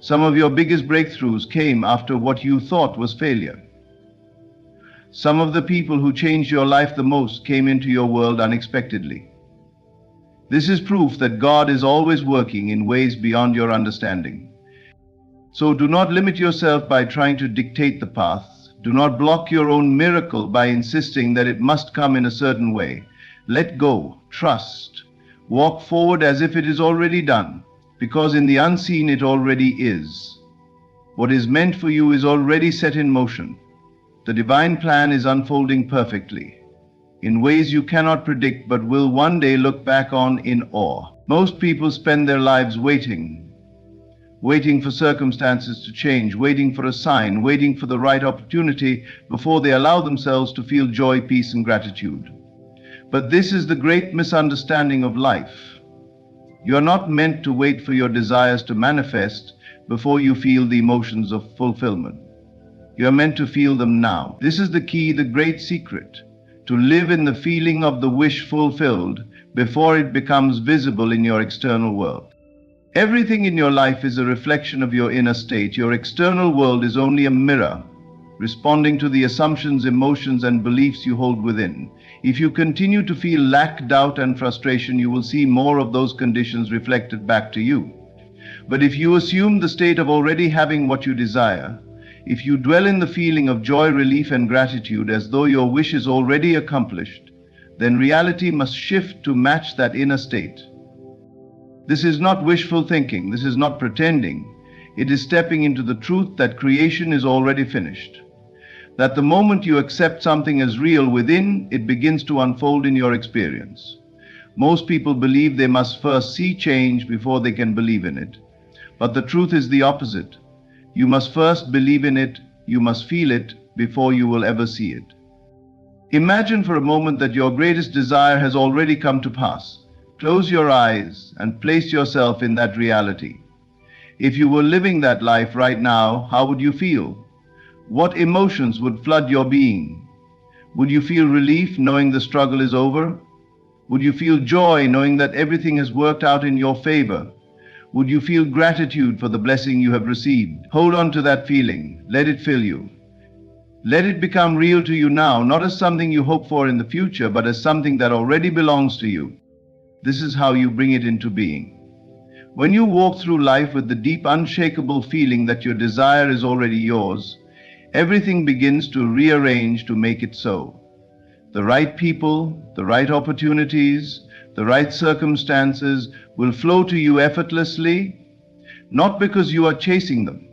Some of your biggest breakthroughs came after what you thought was failure. Some of the people who changed your life the most came into your world unexpectedly. This is proof that God is always working in ways beyond your understanding. So do not limit yourself by trying to dictate the path. Do not block your own miracle by insisting that it must come in a certain way. Let go, trust, walk forward as if it is already done, because in the unseen it already is. What is meant for you is already set in motion. The divine plan is unfolding perfectly, in ways you cannot predict but will one day look back on in awe. Most people spend their lives waiting for circumstances to change, waiting for a sign, waiting for the right opportunity before they allow themselves to feel joy, peace, and gratitude. But this is the great misunderstanding of life. You are not meant to wait for your desires to manifest before you feel the emotions of fulfillment. You are meant to feel them now. This is the key, the great secret. to live in the feeling of the wish fulfilled before it becomes visible in your external world. Everything in your life is a reflection of your inner state. Your external world is only a mirror, responding to the assumptions, emotions, and beliefs you hold within. If you continue to feel lack, doubt, and frustration, you will see more of those conditions reflected back to you. But if you assume the state of already having what you desire, if you dwell in the feeling of joy, relief, and gratitude as though your wish is already accomplished, then reality must shift to match that inner state. This is not wishful thinking. This is not pretending. It is stepping into the truth that creation is already finished. That the moment you accept something as real within, it begins to unfold in your experience. Most people believe they must first see change before they can believe in it. But the truth is the opposite. You must first believe in it, you must feel it, before you will ever see it. Imagine for a moment that your greatest desire has already come to pass. Close your eyes and place yourself in that reality. If you were living that life right now, how would you feel? What emotions would flood your being? Would you feel relief knowing the struggle is over? Would you feel joy knowing that everything has worked out in your favor? Would you feel gratitude for the blessing you have received? Hold on to that feeling. Let it fill you. Let it become real to you now, not as something you hope for in the future, but as something that already belongs to you. This is how you bring it into being. When you walk through life with the deep, unshakable feeling that your desire is already yours, everything begins to rearrange to make it so. The right people, the right opportunities, the right circumstances will flow to you effortlessly, not because you are chasing them,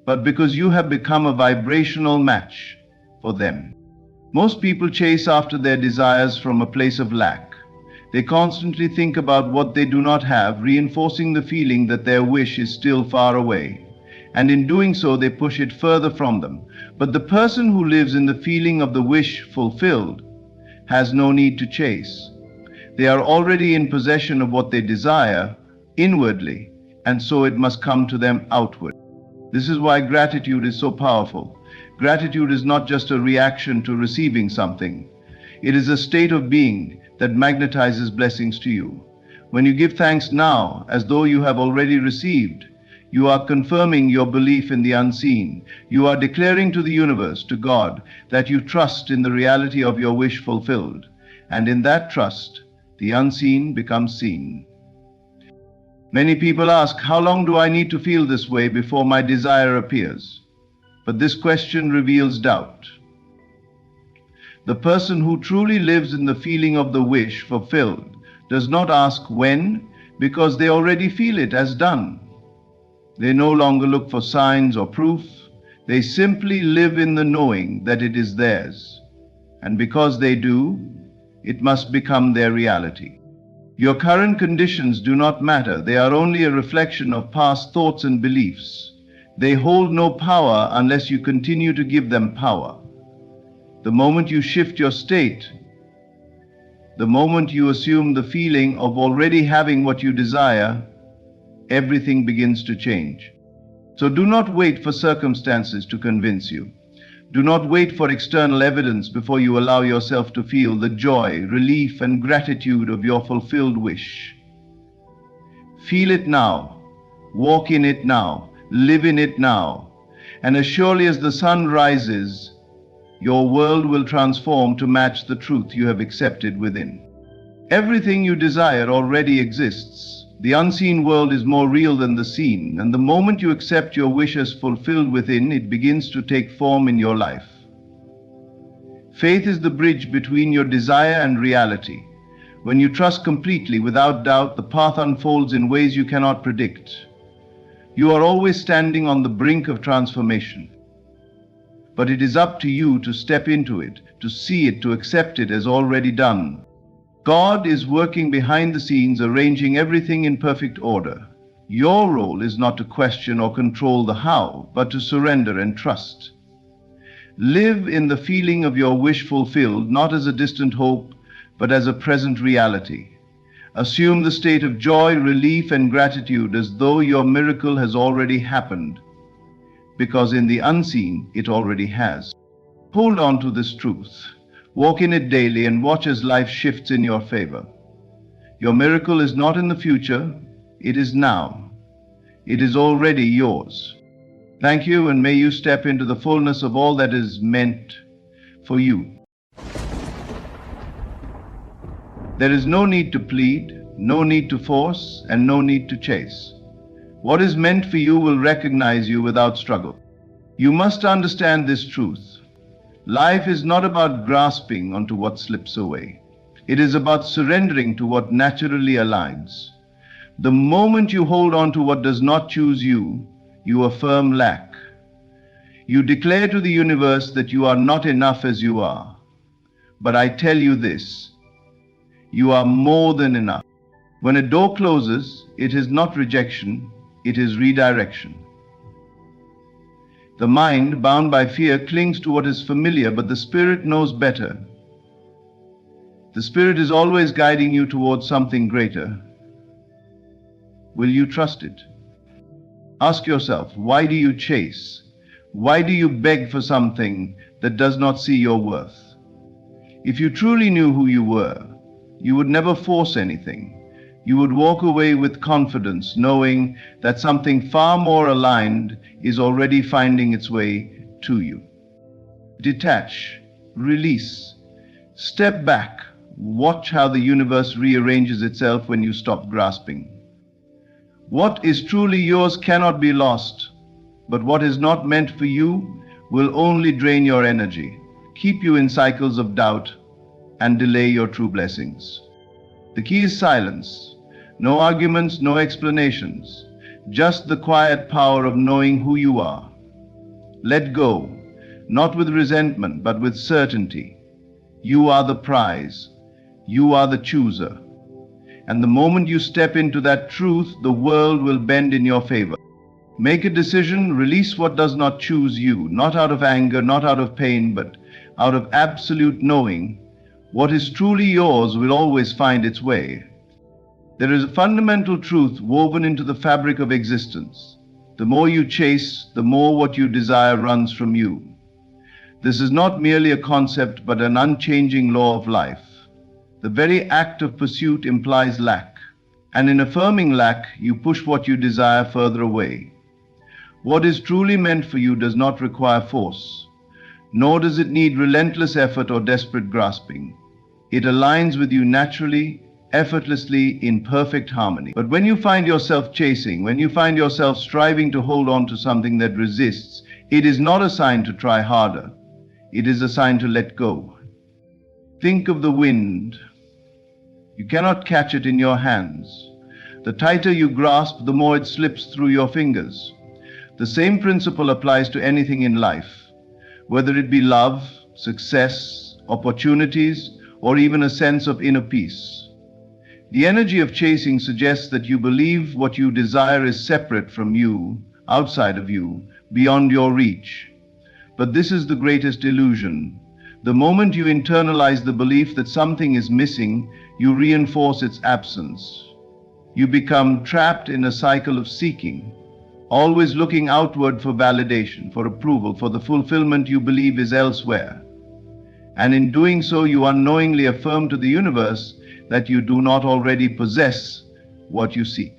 but because you have become a vibrational match for them. Most people chase after their desires from a place of lack. They constantly think about what they do not have, reinforcing the feeling that their wish is still far away. And in doing so, they push it further from them. But the person who lives in the feeling of the wish fulfilled has no need to chase. They are already in possession of what they desire inwardly, and so it must come to them outward. This is why gratitude is so powerful. Gratitude is not just a reaction to receiving something. It is a state of being that magnetizes blessings to you. When you give thanks now, as though you have already received, you are confirming your belief in the unseen. You are declaring to the universe, to God, that you trust in the reality of your wish fulfilled. And in that trust, the unseen becomes seen. Many people ask, how long do I need to feel this way before my desire appears? But this question reveals doubt. The person who truly lives in the feeling of the wish fulfilled does not ask when, because they already feel it as done. They no longer look for signs or proof. They simply live in the knowing that it is theirs. And because they do, it must become their reality. Your current conditions do not matter. They are only a reflection of past thoughts and beliefs. They hold no power unless you continue to give them power. The moment you shift your state, the moment you assume the feeling of already having what you desire, everything begins to change. So do not wait for circumstances to convince you. Do not wait for external evidence before you allow yourself to feel the joy, relief, and gratitude of your fulfilled wish. Feel it now, walk in it now, live in it now, and as surely as the sun rises, your world will transform to match the truth you have accepted within. Everything you desire already exists. The unseen world is more real than the seen, and the moment you accept your wish as fulfilled within, it begins to take form in your life. Faith is the bridge between your desire and reality. When you trust completely, without doubt, the path unfolds in ways you cannot predict. You are always standing on the brink of transformation. But it is up to you to step into it, to see it, to accept it as already done. God is working behind the scenes, arranging everything in perfect order. Your role is not to question or control the how, but to surrender and trust. Live in the feeling of your wish fulfilled, not as a distant hope, but as a present reality. Assume the state of joy, relief, and gratitude as though your miracle has already happened, because in the unseen, it already has. Hold on to this truth. Walk in it daily and watch as life shifts in your favor. Your miracle is not in the future, it is now. It is already yours. Thank you, and may you step into the fullness of all that is meant for you. There is no need to plead, no need to force, and no need to chase. What is meant for you will recognize you without struggle. You must understand this truth. Life is not about grasping onto what slips away. It is about surrendering to what naturally aligns. The moment you hold on to what does not choose you, you affirm lack. You declare to the universe that you are not enough as you are. But I tell you this, you are more than enough. When a door closes, it is not rejection, it is redirection. The mind, bound by fear, clings to what is familiar, but the spirit knows better. The spirit is always guiding you towards something greater. Will you trust it? Ask yourself, why do you chase? Why do you beg for something that does not see your worth? If you truly knew who you were, you would never force anything. You would walk away with confidence, knowing that something far more aligned is already finding its way to you. Detach, release, step back, watch how the universe rearranges itself when you stop grasping. What is truly yours cannot be lost, but what is not meant for you will only drain your energy, keep you in cycles of doubt, and delay your true blessings. The key is silence. No arguments, no explanations, just the quiet power of knowing who you are. Let go, not with resentment, but with certainty. You are the prize. You are the chooser. And the moment you step into that truth, the world will bend in your favor. Make a decision, release what does not choose you, not out of anger, not out of pain, but out of absolute knowing. What is truly yours will always find its way. There is a fundamental truth woven into the fabric of existence. The more you chase, the more what you desire runs from you. This is not merely a concept, but an unchanging law of life. The very act of pursuit implies lack, and in affirming lack, you push what you desire further away. What is truly meant for you does not require force, nor does it need relentless effort or desperate grasping. It aligns with you naturally, effortlessly, in perfect harmony. But when you find yourself chasing, when you find yourself striving to hold on to something that resists, it is not a sign to try harder. It is a sign to let go. Think of the wind. You cannot catch it in your hands. The tighter you grasp, the more it slips through your fingers. The same principle applies to anything in life, whether it be love, success, opportunities, or even a sense of inner peace. The energy of chasing suggests that you believe what you desire is separate from you, outside of you, beyond your reach. But this is the greatest illusion. The moment you internalize the belief that something is missing, you reinforce its absence. You become trapped in a cycle of seeking, always looking outward for validation, for approval, for the fulfillment you believe is elsewhere. And in doing so, you unknowingly affirm to the universe that you do not already possess what you seek.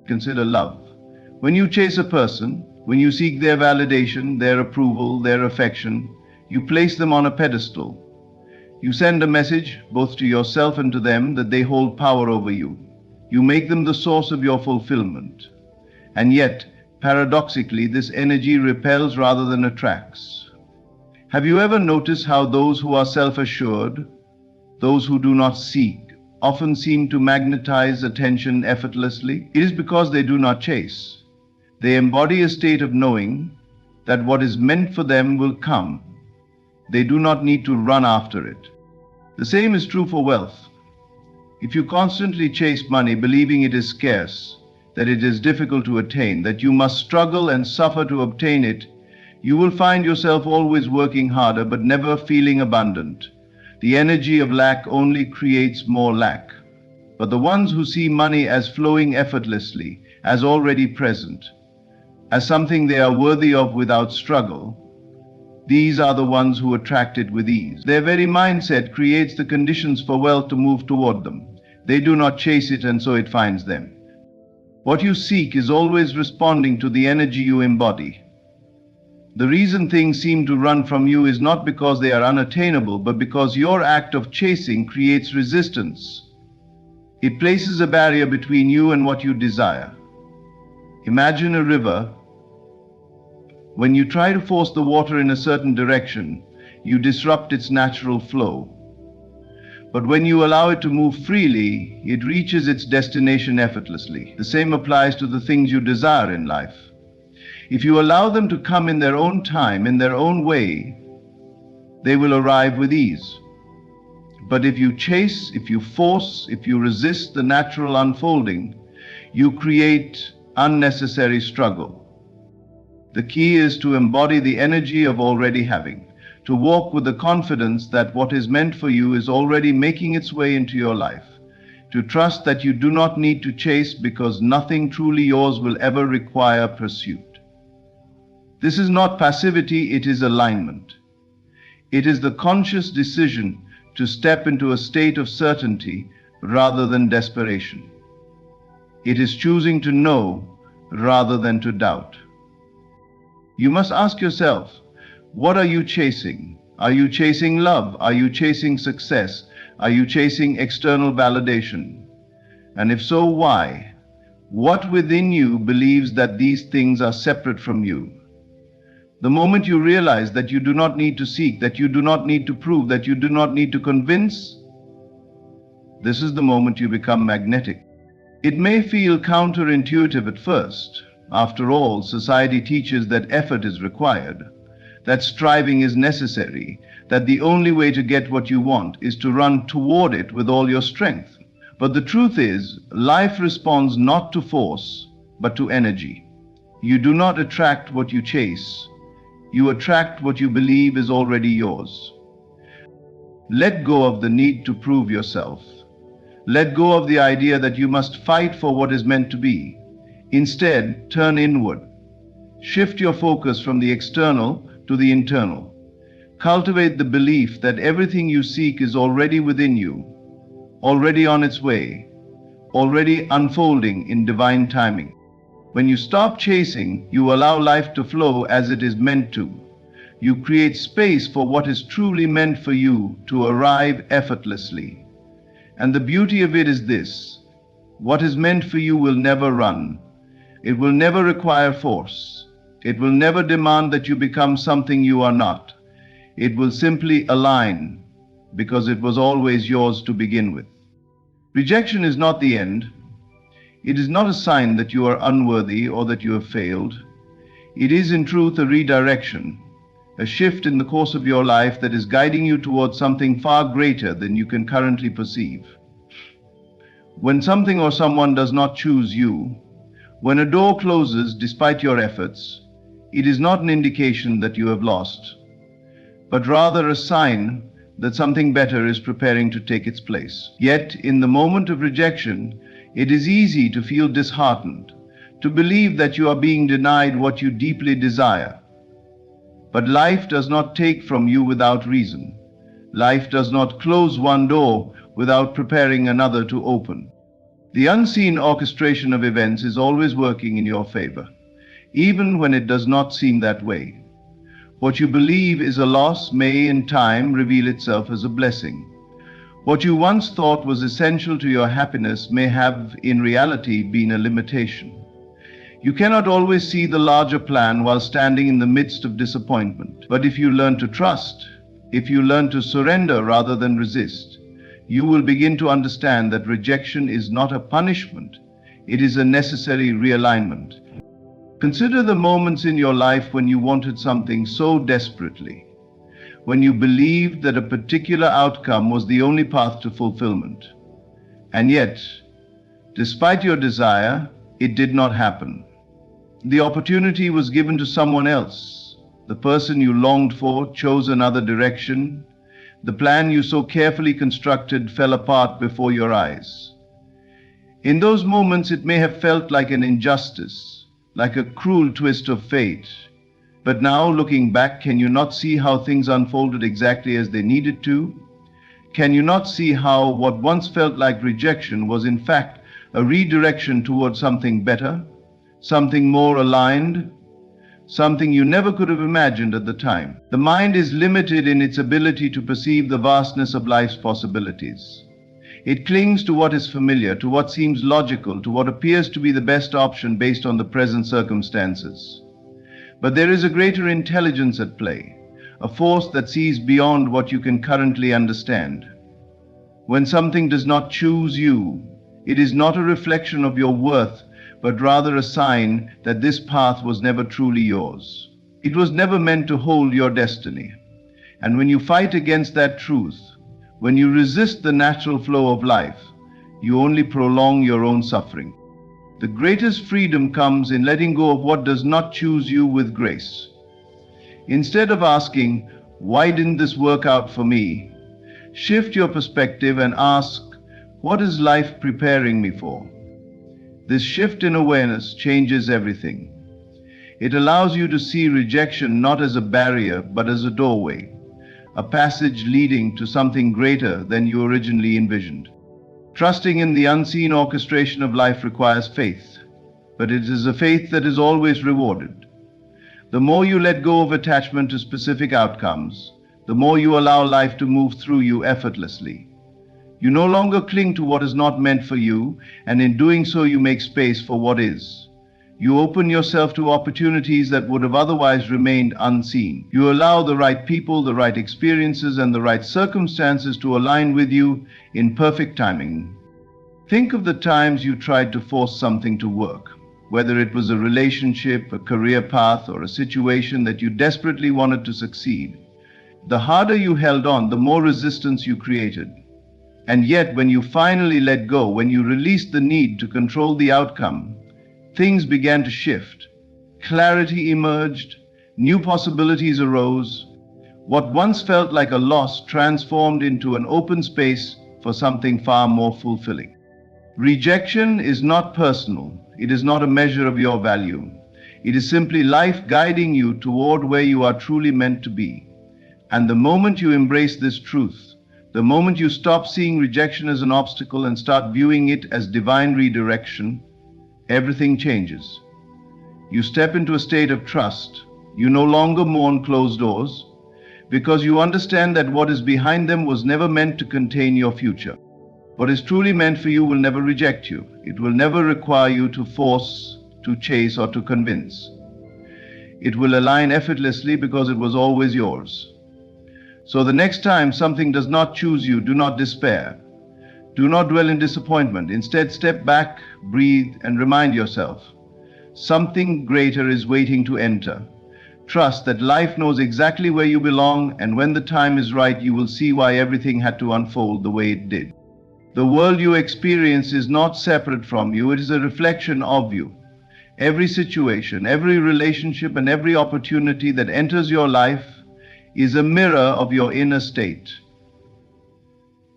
Consider love. When you chase a person, when you seek their validation, their approval, their affection, you place them on a pedestal. You send a message, both to yourself and to them, that they hold power over you. You make them the source of your fulfillment. And yet, paradoxically, this energy repels rather than attracts. Have you ever noticed how those who are self-assured, those who do not seek, often seem to magnetize attention effortlessly? It is because they do not chase. They embody a state of knowing that what is meant for them will come. They do not need to run after it. The same is true for wealth. If you constantly chase money, believing it is scarce, that it is difficult to attain, that you must struggle and suffer to obtain it, you will find yourself always working harder but never feeling abundant. The energy of lack only creates more lack. But the ones who see money as flowing effortlessly, as already present, as something they are worthy of without struggle, These are the ones who attract it with ease. Their very mindset creates the conditions for wealth to move toward them. They do not chase it, and so it finds them. What you seek is always responding to the energy you embody. The reason things seem to run from you is not because they are unattainable, but because your act of chasing creates resistance. It places a barrier between you and what you desire. Imagine a river. When you try to force the water in a certain direction, you disrupt its natural flow. But when you allow it to move freely, it reaches its destination effortlessly. The same applies to the things you desire in life. If you allow them to come in their own time, in their own way, they will arrive with ease. But if you chase, if you force, if you resist the natural unfolding, you create unnecessary struggle. The key is to embody the energy of already having, to walk with the confidence that what is meant for you is already making its way into your life, to trust that you do not need to chase because nothing truly yours will ever require pursuit. This is not passivity, it is alignment. It is the conscious decision to step into a state of certainty rather than desperation. It is choosing to know rather than to doubt. You must ask yourself, what are you chasing? Are you chasing love? Are you chasing success? Are you chasing external validation? And if so, why? What within you believes that these things are separate from you? The moment you realize that you do not need to seek, that you do not need to prove, that you do not need to convince, this is the moment you become magnetic. It may feel counterintuitive at first. After all, society teaches that effort is required, that striving is necessary, that the only way to get what you want is to run toward it with all your strength. But the truth is, life responds not to force, but to energy. You do not attract what you chase. You attract what you believe is already yours. Let go of the need to prove yourself. Let go of the idea that you must fight for what is meant to be. Instead, turn inward. Shift your focus from the external to the internal. Cultivate the belief that everything you seek is already within you, already on its way, already unfolding in divine timing. When you stop chasing, you allow life to flow as it is meant to. You create space for what is truly meant for you to arrive effortlessly. And the beauty of it is this: what is meant for you will never run. It will never require force. It will never demand that you become something you are not. It will simply align, because it was always yours to begin with. Rejection is not the end. It is not a sign that you are unworthy or that you have failed. It is in truth a redirection, a shift in the course of your life that is guiding you towards something far greater than you can currently perceive. When something or someone does not choose you, when a door closes despite your efforts, it is not an indication that you have lost, but rather a sign that something better is preparing to take its place. Yet, in the moment of rejection, it is easy to feel disheartened, to believe that you are being denied what you deeply desire. But life does not take from you without reason. Life does not close one door without preparing another to open. The unseen orchestration of events is always working in your favor, even when it does not seem that way. What you believe is a loss may in time reveal itself as a blessing. What you once thought was essential to your happiness may have, in reality, been a limitation. You cannot always see the larger plan while standing in the midst of disappointment. But if you learn to trust, if you learn to surrender rather than resist, you will begin to understand that rejection is not a punishment, it is a necessary realignment. Consider the moments in your life when you wanted something so desperately, when you believed that a particular outcome was the only path to fulfillment. And yet, despite your desire, it did not happen. The opportunity was given to someone else. The person you longed for chose another direction. The plan you so carefully constructed fell apart before your eyes. In those moments, it may have felt like an injustice, like a cruel twist of fate. But now, looking back, can you not see how things unfolded exactly as they needed to? Can you not see how what once felt like rejection was in fact a redirection towards something better, something more aligned, something you never could have imagined at the time? The mind is limited in its ability to perceive the vastness of life's possibilities. It clings to what is familiar, to what seems logical, to what appears to be the best option based on the present circumstances. But there is a greater intelligence at play, a force that sees beyond what you can currently understand. When something does not choose you, it is not a reflection of your worth, but rather a sign that this path was never truly yours. It was never meant to hold your destiny. And when you fight against that truth, when you resist the natural flow of life, you only prolong your own suffering. The greatest freedom comes in letting go of what does not choose you with grace. Instead of asking, "Why didn't this work out for me?" shift your perspective and ask, "What is life preparing me for?" This shift in awareness changes everything. It allows you to see rejection not as a barrier, but as a doorway, a passage leading to something greater than you originally envisioned. Trusting in the unseen orchestration of life requires faith, but it is a faith that is always rewarded. The more you let go of attachment to specific outcomes, the more you allow life to move through you effortlessly. You no longer cling to what is not meant for you, and in doing so you make space for what is. You open yourself to opportunities that would have otherwise remained unseen. You allow the right people, the right experiences, and the right circumstances to align with you in perfect timing. Think of the times you tried to force something to work, whether it was a relationship, a career path, or a situation that you desperately wanted to succeed. The harder you held on, the more resistance you created. And yet, when you finally let go, when you released the need to control the outcome, things began to shift. Clarity emerged, new possibilities arose. What once felt like a loss transformed into an open space for something far more fulfilling. Rejection is not personal. It is not a measure of your value. It is simply life guiding you toward where you are truly meant to be. And the moment you embrace this truth, the moment you stop seeing rejection as an obstacle and start viewing it as divine redirection, everything changes. You step into a state of trust. You no longer mourn closed doors, because you understand that what is behind them was never meant to contain your future. What is truly meant for you will never reject you. It will never require you to force, to chase, or to convince. It will align effortlessly because it was always yours. So the next time something does not choose you, do not despair. Do not dwell in disappointment. Instead, step back, breathe, and remind yourself, something greater is waiting to enter. Trust that life knows exactly where you belong, and when the time is right, you will see why everything had to unfold the way it did. The world you experience is not separate from you, it is a reflection of you. Every situation, every relationship, and every opportunity that enters your life is a mirror of your inner state.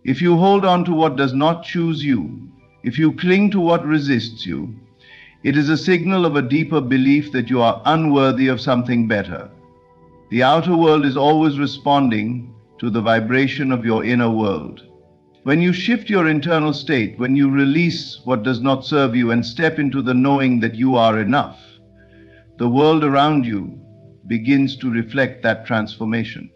If you hold on to what does not choose you, if you cling to what resists you, it is a signal of a deeper belief that you are unworthy of something better. The outer world is always responding to the vibration of your inner world. When you shift your internal state, when you release what does not serve you and step into the knowing that you are enough, the world around you begins to reflect that transformation.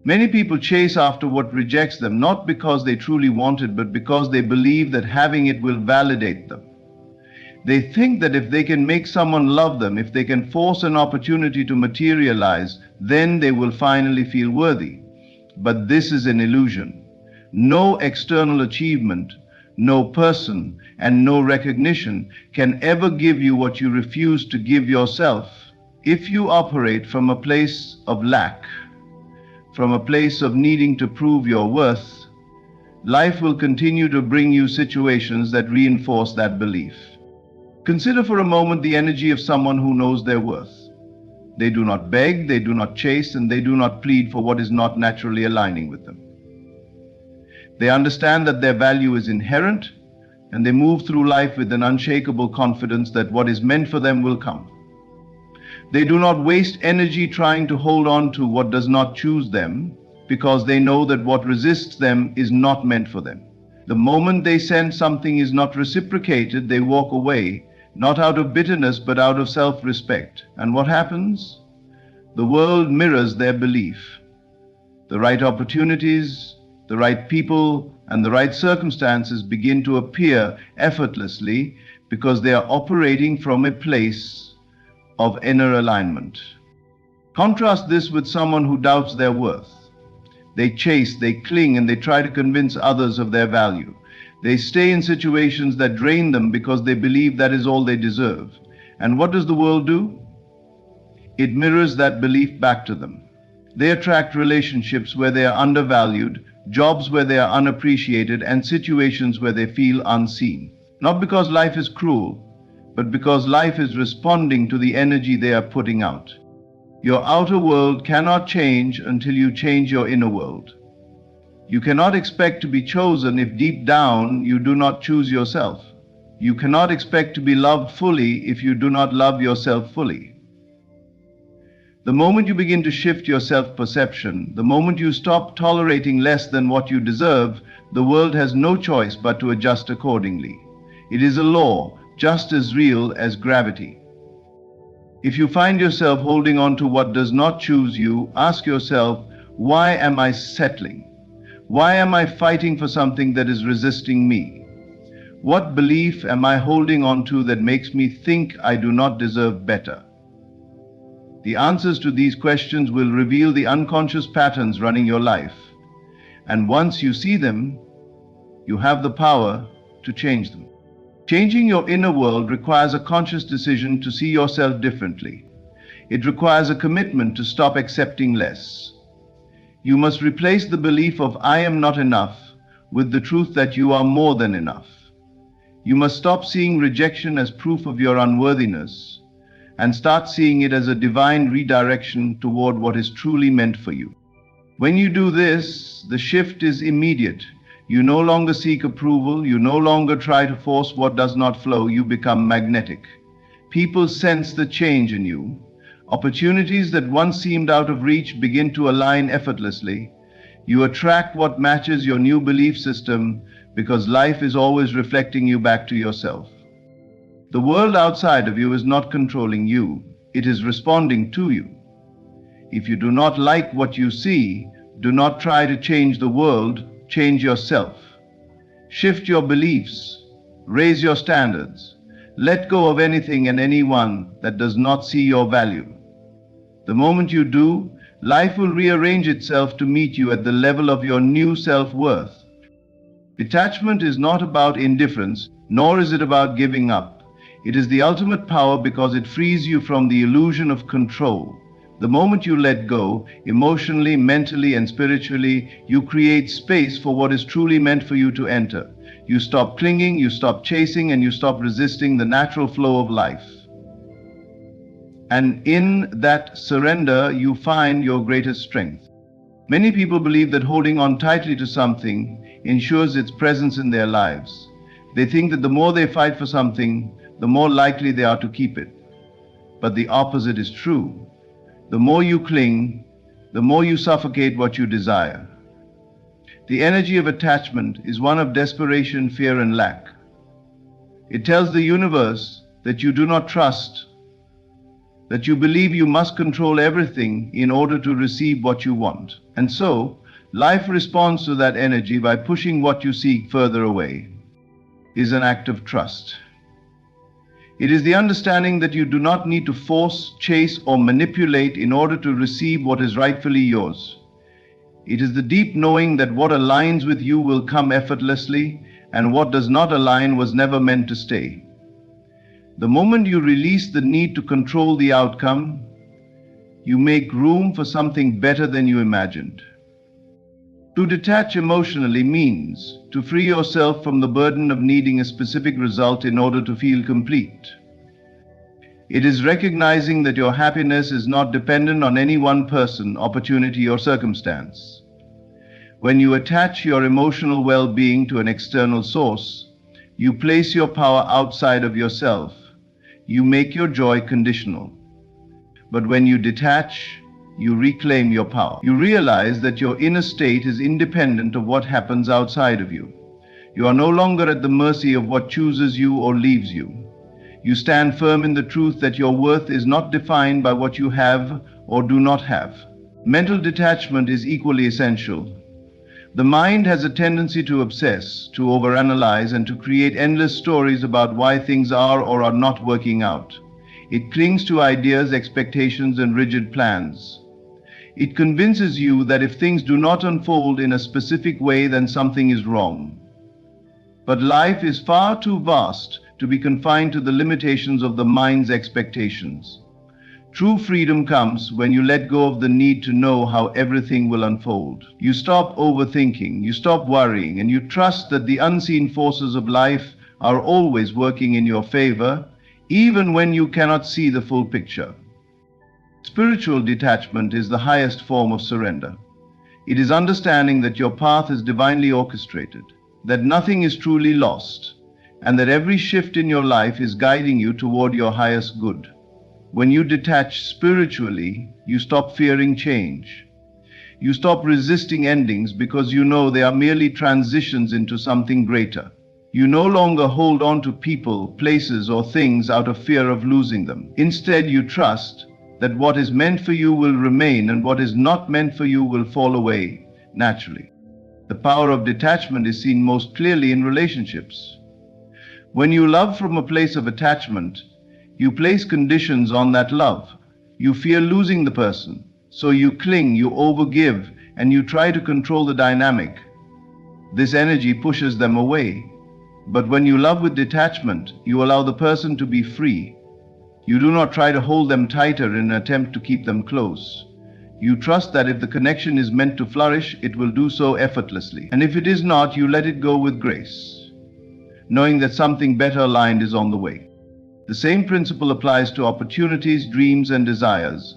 Many people chase after what rejects them, not because they truly want it, but because they believe that having it will validate them. They think that if they can make someone love them, if they can force an opportunity to materialize, then they will finally feel worthy. But this is an illusion. No external achievement, no person, and no recognition can ever give you what you refuse to give yourself. If you operate from a place of lack, from a place of needing to prove your worth, life will continue to bring you situations that reinforce that belief. Consider for a moment the energy of someone who knows their worth. They do not beg, they do not chase, and they do not plead for what is not naturally aligning with them. They understand that their value is inherent, and they move through life with an unshakable confidence that what is meant for them will come. They do not waste energy trying to hold on to what does not choose them, because they know that what resists them is not meant for them. The moment they sense something is not reciprocated, they walk away, not out of bitterness but out of self-respect. And what happens? The world mirrors their belief. The right opportunities, the right people, and the right circumstances begin to appear effortlessly because they are operating from a place of inner alignment. Contrast this with someone who doubts their worth. They chase, they cling, and they try to convince others of their value. They stay in situations that drain them because they believe that is all they deserve. And what does the world do? It mirrors that belief back to them. They attract relationships where they are undervalued, jobs where they are unappreciated, and situations where they feel unseen. Not because life is cruel, but because life is responding to the energy they are putting out. Your outer world cannot change until you change your inner world. You cannot expect to be chosen if deep down you do not choose yourself. You cannot expect to be loved fully if you do not love yourself fully. The moment you begin to shift your self-perception, the moment you stop tolerating less than what you deserve, the world has no choice but to adjust accordingly. It is a law, just as real as gravity. If you find yourself holding on to what does not choose you, ask yourself, why am I settling? Why am I fighting for something that is resisting me? What belief am I holding on to that makes me think I do not deserve better? The answers to these questions will reveal the unconscious patterns running your life. And once you see them, you have the power to change them. Changing your inner world requires a conscious decision to see yourself differently. It requires a commitment to stop accepting less. You must replace the belief of I am not enough with the truth that you are more than enough. You must stop seeing rejection as proof of your unworthiness and start seeing it as a divine redirection toward what is truly meant for you. When you do this, the shift is immediate. You no longer seek approval, you no longer try to force what does not flow, you become magnetic. People sense the change in you. Opportunities that once seemed out of reach begin to align effortlessly. You attract what matches your new belief system because life is always reflecting you back to yourself. The world outside of you is not controlling you, it is responding to you. If you do not like what you see, do not try to change the world, change yourself. Shift your beliefs, raise your standards. Let go of anything and anyone that does not see your value. The moment you do, life will rearrange itself to meet you at the level of your new self-worth. Detachment is not about indifference, nor is it about giving up. It is the ultimate power because it frees you from the illusion of control. The moment you let go, emotionally, mentally, and spiritually, you create space for what is truly meant for you to enter. You stop clinging, you stop chasing, and you stop resisting the natural flow of life. And in that surrender, you find your greatest strength. Many people believe that holding on tightly to something ensures its presence in their lives. They think that the more they fight for something, the more likely they are to keep it. But the opposite is true. The more you cling, the more you suffocate what you desire. The energy of attachment is one of desperation, fear, and lack. It tells the universe that you do not trust, that you believe you must control everything in order to receive what you want. And so, life responds to that energy by pushing what you seek further away. It is an act of trust. It is the understanding that you do not need to force, chase, or manipulate in order to receive what is rightfully yours. It is the deep knowing that what aligns with you will come effortlessly, and what does not align was never meant to stay. The moment you release the need to control the outcome, you make room for something better than you imagined. To detach emotionally means to free yourself from the burden of needing a specific result in order to feel complete. It is recognizing that your happiness is not dependent on any one person, opportunity, or circumstance. When you attach your emotional well-being to an external source, you place your power outside of yourself. You make your joy conditional. But when you detach, you reclaim your power. You realize that your inner state is independent of what happens outside of you. You are no longer at the mercy of what chooses you or leaves you. You stand firm in the truth that your worth is not defined by what you have or do not have. Mental detachment is equally essential. The mind has a tendency to obsess, to overanalyze, and to create endless stories about why things are or are not working out. It clings to ideas, expectations, and rigid plans. It convinces you that if things do not unfold in a specific way, then something is wrong. But life is far too vast to be confined to the limitations of the mind's expectations. True freedom comes when you let go of the need to know how everything will unfold. You stop overthinking, you stop worrying, and you trust that the unseen forces of life are always working in your favor, even when you cannot see the full picture. Spiritual detachment is the highest form of surrender. It is understanding that your path is divinely orchestrated, that nothing is truly lost, and that every shift in your life is guiding you toward your highest good. When you detach spiritually, you stop fearing change. You stop resisting endings because you know they are merely transitions into something greater. You no longer hold on to people, places, or things out of fear of losing them. Instead, you trust that what is meant for you will remain and what is not meant for you will fall away naturally. The power of detachment is seen most clearly in relationships. When you love from a place of attachment, you place conditions on that love. You fear losing the person, so you cling, you overgive, and you try to control the dynamic. This energy pushes them away. But when you love with detachment, you allow the person to be free. You do not try to hold them tighter in an attempt to keep them close. You trust that if the connection is meant to flourish, it will do so effortlessly. And if it is not, you let it go with grace, knowing that something better aligned is on the way. The same principle applies to opportunities, dreams, and desires.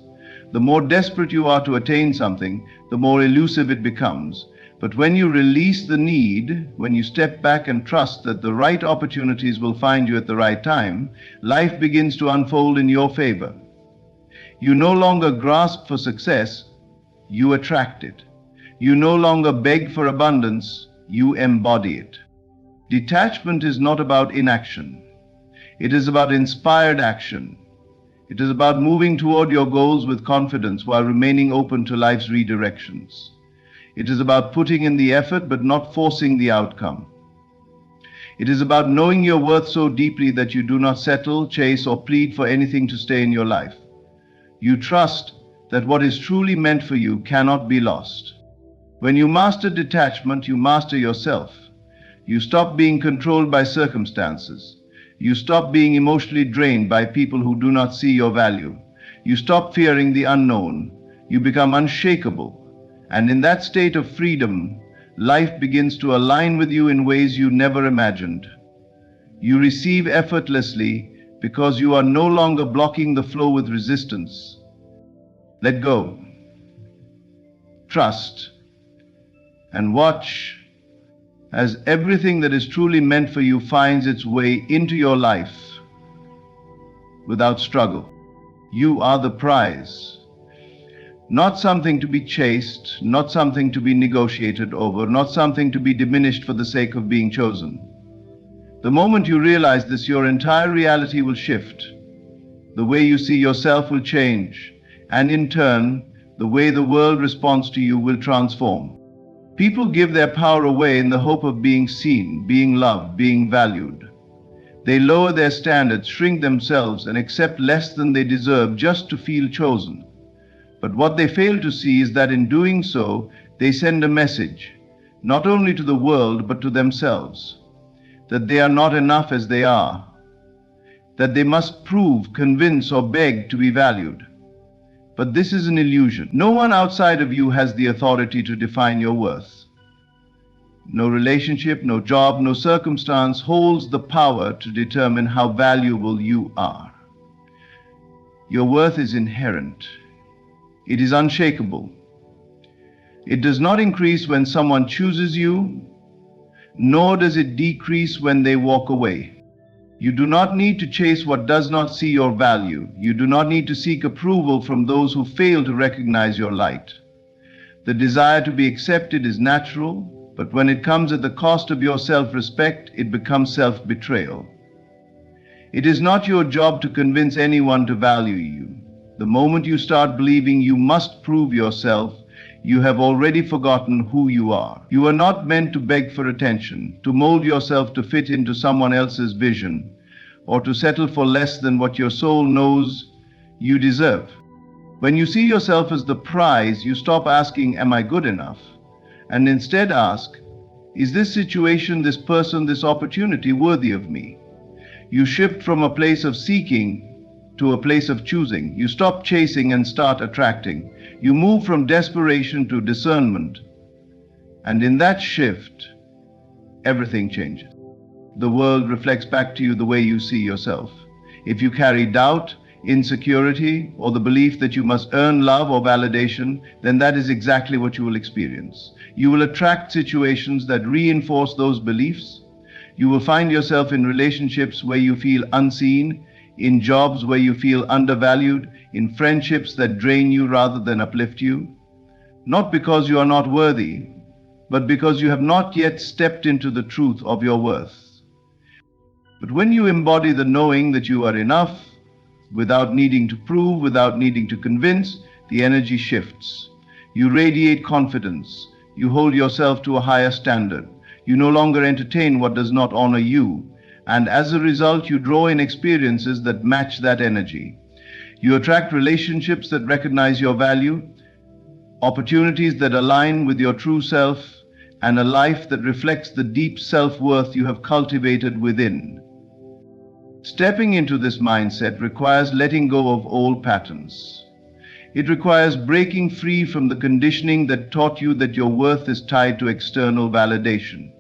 The more desperate you are to attain something, the more elusive it becomes. But when you release the need, when you step back and trust that the right opportunities will find you at the right time, life begins to unfold in your favor. You no longer grasp for success, you attract it. You no longer beg for abundance, you embody it. Detachment is not about inaction. It is about inspired action. It is about moving toward your goals with confidence while remaining open to life's redirections. It is about putting in the effort but not forcing the outcome. It is about knowing your worth so deeply that you do not settle, chase, or plead for anything to stay in your life. You trust that what is truly meant for you cannot be lost. When you master detachment, you master yourself. You stop being controlled by circumstances. You stop being emotionally drained by people who do not see your value. You stop fearing the unknown. You become unshakable. And in that state of freedom, life begins to align with you in ways you never imagined. You receive effortlessly because you are no longer blocking the flow with resistance. Let go. Trust. And watch as everything that is truly meant for you finds its way into your life without struggle. You are the prize. Not something to be chased, not something to be negotiated over, not something to be diminished for the sake of being chosen. The moment you realize this, your entire reality will shift. The way you see yourself will change, and in turn, the way the world responds to you will transform. People give their power away in the hope of being seen, being loved, being valued. They lower their standards, shrink themselves, and accept less than they deserve just to feel chosen. But what they fail to see is that in doing so, they send a message, not only to the world, but to themselves, that they are not enough as they are, that they must prove, convince, or beg to be valued. But this is an illusion. No one outside of you has the authority to define your worth. No relationship, no job, no circumstance holds the power to determine how valuable you are. Your worth is inherent. It is unshakable. It does not increase when someone chooses you, nor does it decrease when they walk away. You do not need to chase what does not see your value. You do not need to seek approval from those who fail to recognize your light. The desire to be accepted is natural, but when it comes at the cost of your self-respect, it becomes self-betrayal. It is not your job to convince anyone to value you. The moment you start believing you must prove yourself, you have already forgotten who you are. You are not meant to beg for attention, to mold yourself to fit into someone else's vision, or to settle for less than what your soul knows you deserve. When you see yourself as the prize, you stop asking, "Am I good enough?" and instead ask, "Is this situation, this person, this opportunity worthy of me?" You shift from a place of seeking to a place of choosing. You stop chasing and start attracting. You move from desperation to discernment. And in that shift, everything changes. The world reflects back to you the way you see yourself. If you carry doubt, insecurity, or the belief that you must earn love or validation, then that is exactly what you will experience. You will attract situations that reinforce those beliefs. You will find yourself in relationships where you feel unseen, in jobs where you feel undervalued, in friendships that drain you rather than uplift you. Not because you are not worthy, but because you have not yet stepped into the truth of your worth. But when you embody the knowing that you are enough, without needing to prove, without needing to convince, the energy shifts. You radiate confidence. You hold yourself to a higher standard. You no longer entertain what does not honor you. And as a result, you draw in experiences that match that energy. You attract relationships that recognize your value, opportunities that align with your true self, and a life that reflects the deep self-worth you have cultivated within. Stepping into this mindset requires letting go of old patterns. It requires breaking free from the conditioning that taught you that your worth is tied to external validation.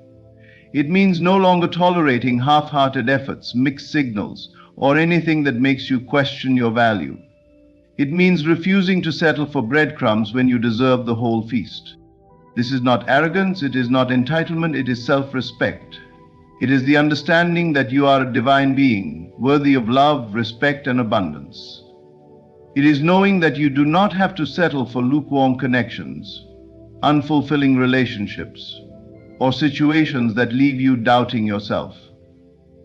It means no longer tolerating half-hearted efforts, mixed signals, or anything that makes you question your value. It means refusing to settle for breadcrumbs when you deserve the whole feast. This is not arrogance, it is not entitlement, it is self-respect. It is the understanding that you are a divine being, worthy of love, respect, and abundance. It is knowing that you do not have to settle for lukewarm connections, unfulfilling relationships, or situations that leave you doubting yourself.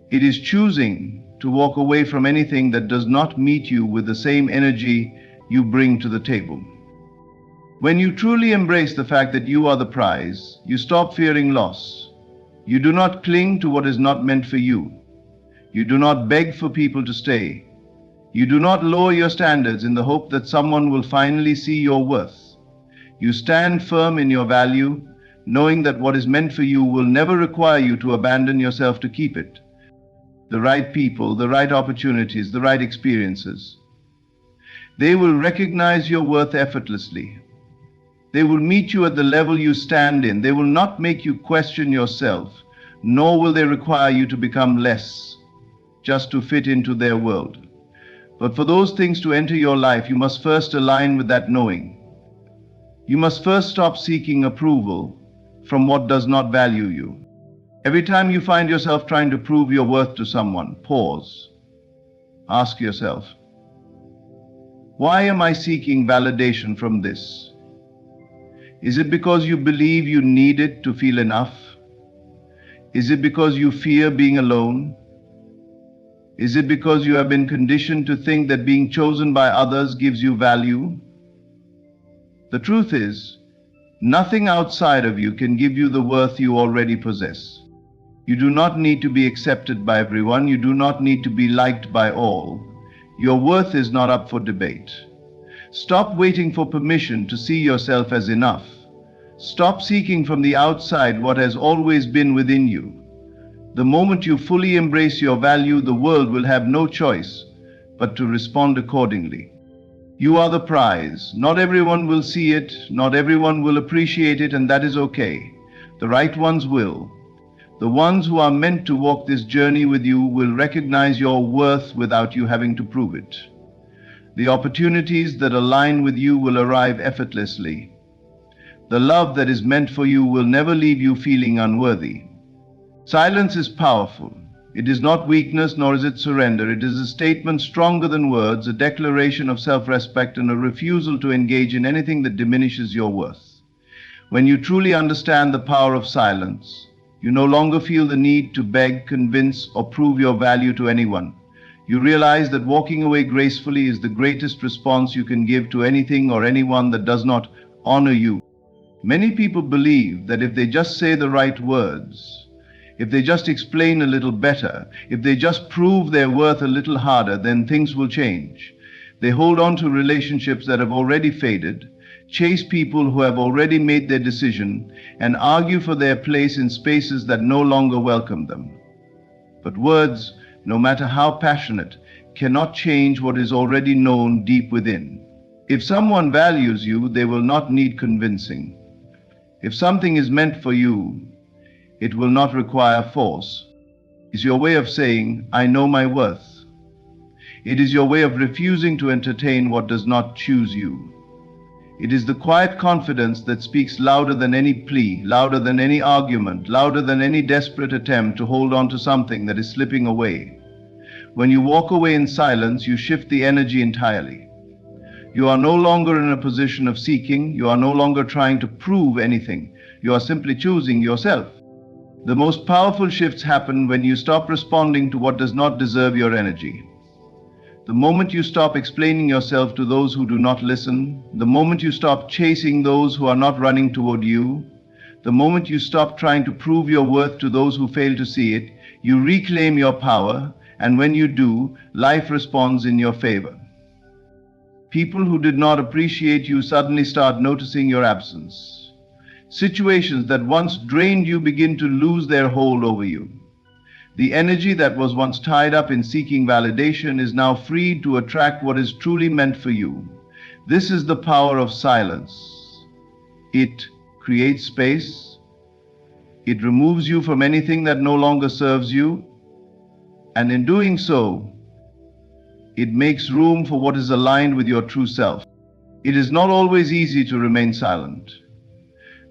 It is choosing to walk away from anything that does not meet you with the same energy you bring to the table. When you truly embrace the fact that you are the prize, you stop fearing loss. You do not cling to what is not meant for you. You do not beg for people to stay. You do not lower your standards in the hope that someone will finally see your worth. You stand firm in your value, knowing that what is meant for you will never require you to abandon yourself to keep it. The right people, the right opportunities, the right experiences. They will recognize your worth effortlessly. They will meet you at the level you stand in. They will not make you question yourself, nor will they require you to become less, just to fit into their world. But for those things to enter your life, you must first align with that knowing. You must first stop seeking approval from what does not value you. Every time you find yourself trying to prove your worth to someone, pause. Ask yourself, why am I seeking validation from this? Is it because you believe you need it to feel enough? Is it because you fear being alone? Is it because you have been conditioned to think that being chosen by others gives you value? The truth is, nothing outside of you can give you the worth you already possess. You do not need to be accepted by everyone. You do not need to be liked by all. Your worth is not up for debate. Stop waiting for permission to see yourself as enough. Stop seeking from the outside what has always been within you. The moment you fully embrace your value, the world will have no choice but to respond accordingly. You are the prize. Not everyone will see it, not everyone will appreciate it, and that is okay. The right ones will. The ones who are meant to walk this journey with you will recognize your worth without you having to prove it. The opportunities that align with you will arrive effortlessly. The love that is meant for you will never leave you feeling unworthy. Silence is powerful. It is not weakness, nor is it surrender. It is a statement stronger than words, a declaration of self-respect, and a refusal to engage in anything that diminishes your worth. When you truly understand the power of silence, you no longer feel the need to beg, convince, or prove your value to anyone. You realize that walking away gracefully is the greatest response you can give to anything or anyone that does not honor you. Many people believe that if they just say the right words, if they just explain a little better, if they just prove their worth a little harder, then things will change. They hold on to relationships that have already faded, chase people who have already made their decision, and argue for their place in spaces that no longer welcome them. But words, no matter how passionate, cannot change what is already known deep within. If someone values you, they will not need convincing. If something is meant for you, it will not require force. It is your way of saying, I know my worth. It is your way of refusing to entertain what does not choose you. It is the quiet confidence that speaks louder than any plea, louder than any argument, louder than any desperate attempt to hold on to something that is slipping away. When you walk away in silence, you shift the energy entirely. You are no longer in a position of seeking. You are no longer trying to prove anything. You are simply choosing yourself. The most powerful shifts happen when you stop responding to what does not deserve your energy. The moment you stop explaining yourself to those who do not listen, the moment you stop chasing those who are not running toward you, the moment you stop trying to prove your worth to those who fail to see it, you reclaim your power, and when you do, life responds in your favor. People who did not appreciate you suddenly start noticing your absence. Situations that once drained you begin to lose their hold over you. The energy that was once tied up in seeking validation is now freed to attract what is truly meant for you. This is the power of silence. It creates space. It removes you from anything that no longer serves you. And in doing so, it makes room for what is aligned with your true self. It is not always easy to remain silent.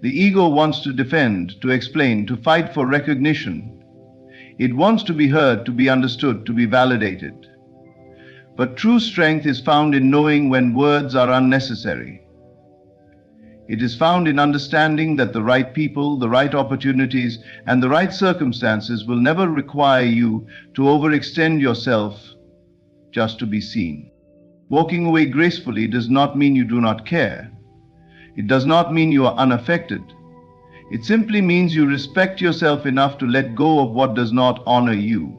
The ego wants to defend, to explain, to fight for recognition. It wants to be heard, to be understood, to be validated. But true strength is found in knowing when words are unnecessary. It is found in understanding that the right people, the right opportunities, and the right circumstances will never require you to overextend yourself just to be seen. Walking away gracefully does not mean you do not care. It does not mean you are unaffected. It simply means you respect yourself enough to let go of what does not honor you.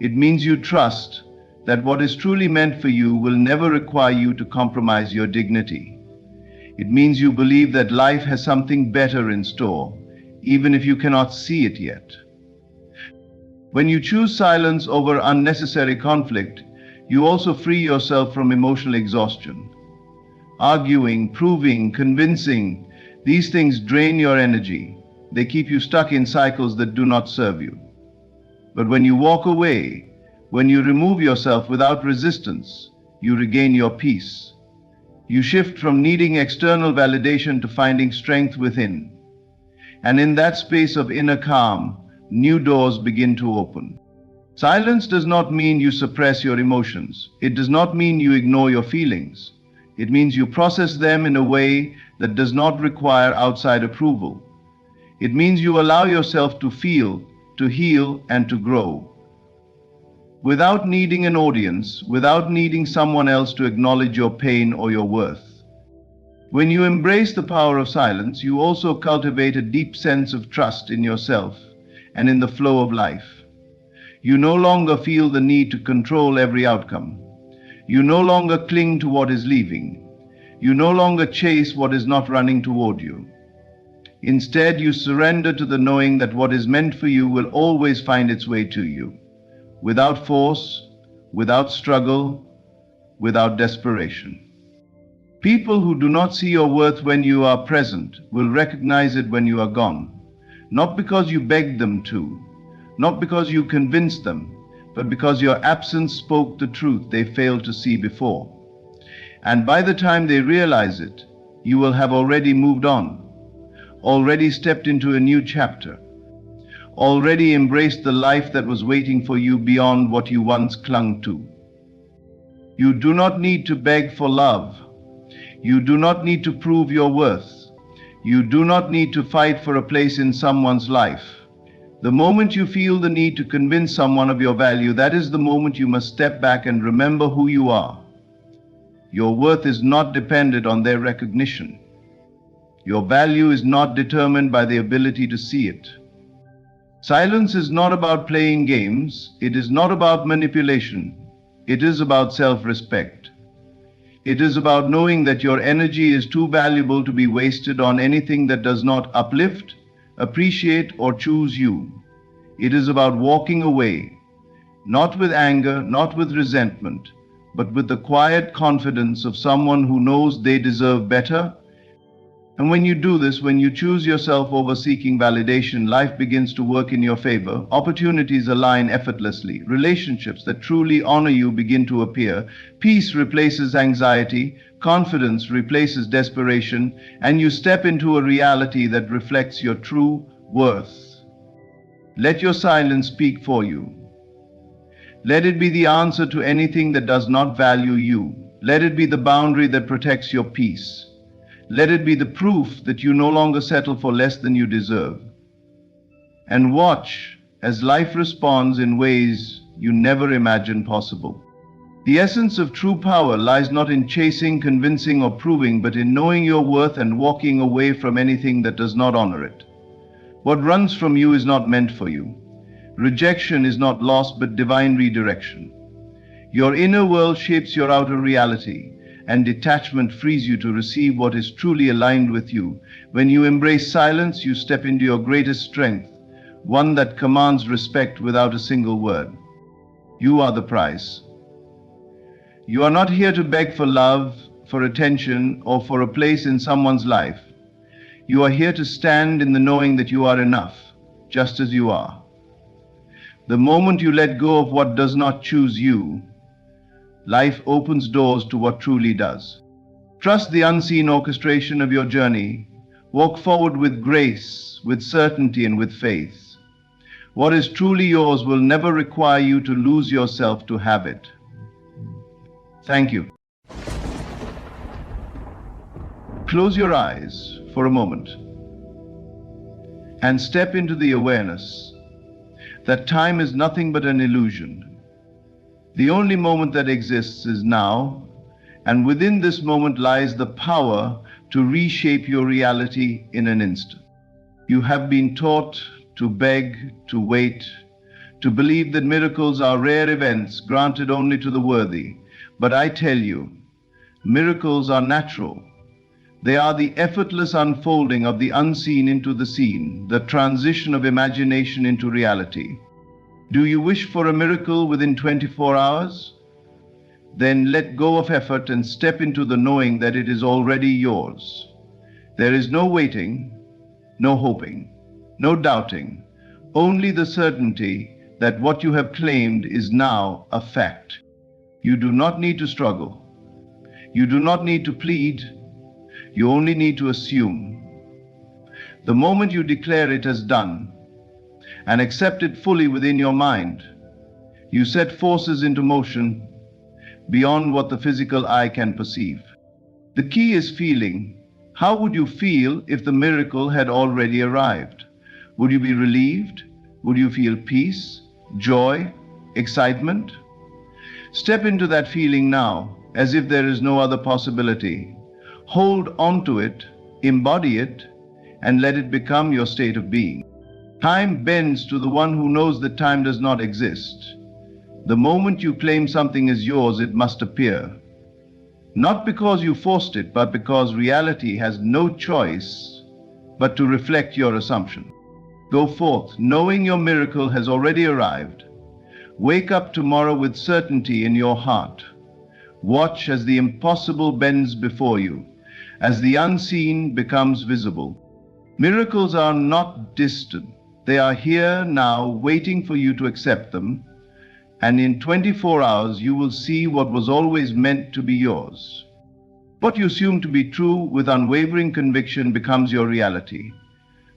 It means you trust that what is truly meant for you will never require you to compromise your dignity. It means you believe that life has something better in store, even if you cannot see it yet. When you choose silence over unnecessary conflict, you also free yourself from emotional exhaustion. Arguing, proving, convincing, these things drain your energy. They keep you stuck in cycles that do not serve you. But when you walk away, when you remove yourself without resistance, you regain your peace. You shift from needing external validation to finding strength within. And in that space of inner calm, new doors begin to open. Silence does not mean you suppress your emotions. It does not mean you ignore your feelings. It means you process them in a way that does not require outside approval. It means you allow yourself to feel, to heal, and to grow. Without needing an audience, without needing someone else to acknowledge your pain or your worth. When you embrace the power of silence, you also cultivate a deep sense of trust in yourself and in the flow of life. You no longer feel the need to control every outcome. You no longer cling to what is leaving. You no longer chase what is not running toward you. Instead, you surrender to the knowing that what is meant for you will always find its way to you, without force, without struggle, without desperation. People who do not see your worth when you are present will recognize it when you are gone, not because you begged them to, not because you convinced them, but because your absence spoke the truth they failed to see before. And by the time they realize it, you will have already moved on, already stepped into a new chapter, already embraced the life that was waiting for you beyond what you once clung to. You do not need to beg for love. You do not need to prove your worth. You do not need to fight for a place in someone's life. The moment you feel the need to convince someone of your value, that is the moment you must step back and remember who you are. Your worth is not dependent on their recognition. Your value is not determined by the ability to see it. Silence is not about playing games. It is not about manipulation. It is about self-respect. It is about knowing that your energy is too valuable to be wasted on anything that does not uplift, appreciate, or choose you. It is about walking away, not with anger, not with resentment, but with the quiet confidence of someone who knows they deserve better. And when you do this, when you choose yourself over seeking validation, life begins to work in your favor. Opportunities align effortlessly. Relationships that truly honor you begin to appear. Peace replaces anxiety. Confidence replaces desperation. And you step into a reality that reflects your true worth. Let your silence speak for you. Let it be the answer to anything that does not value you. Let it be the boundary that protects your peace. Let it be the proof that you no longer settle for less than you deserve. And watch as life responds in ways you never imagined possible. The essence of true power lies not in chasing, convincing, or proving, but in knowing your worth and walking away from anything that does not honor it. What runs from you is not meant for you. Rejection is not loss, but divine redirection. Your inner world shapes your outer reality, and detachment frees you to receive what is truly aligned with you. When you embrace silence, you step into your greatest strength, one that commands respect without a single word. You are the prize. You are not here to beg for love, for attention, or for a place in someone's life. You are here to stand in the knowing that you are enough, just as you are. The moment you let go of what does not choose you, life opens doors to what truly does. Trust the unseen orchestration of your journey. Walk forward with grace, with certainty, and with faith. What is truly yours will never require you to lose yourself to have it. Thank you. Close your eyes for a moment and step into the awareness that time is nothing but an illusion. The only moment that exists is now, and within this moment lies the power to reshape your reality in an instant. You have been taught to beg, to wait, to believe that miracles are rare events granted only to the worthy. But I tell you, miracles are natural. They are the effortless unfolding of the unseen into the seen, the transition of imagination into reality. Do you wish for a miracle within 24 hours? Then let go of effort and step into the knowing that it is already yours. There is no waiting, no hoping, no doubting, only the certainty that what you have claimed is now a fact. You do not need to struggle. You do not need to plead. You only need to assume. The moment you declare it as done and accept it fully within your mind, you set forces into motion beyond what the physical eye can perceive. The key is feeling. How would you feel if the miracle had already arrived? Would you be relieved? Would you feel peace, joy, excitement? Step into that feeling now, as if there is no other possibility. Hold on to it, embody it, and let it become your state of being. Time bends to the one who knows that time does not exist. The moment you claim something is yours, it must appear. Not because you forced it, but because reality has no choice but to reflect your assumption. Go forth, knowing your miracle has already arrived. Wake up tomorrow with certainty in your heart. Watch as the impossible bends before you, as the unseen becomes visible. Miracles are not distant. They are here now, waiting for you to accept them. And in 24 hours, you will see what was always meant to be yours. What you assume to be true with unwavering conviction becomes your reality.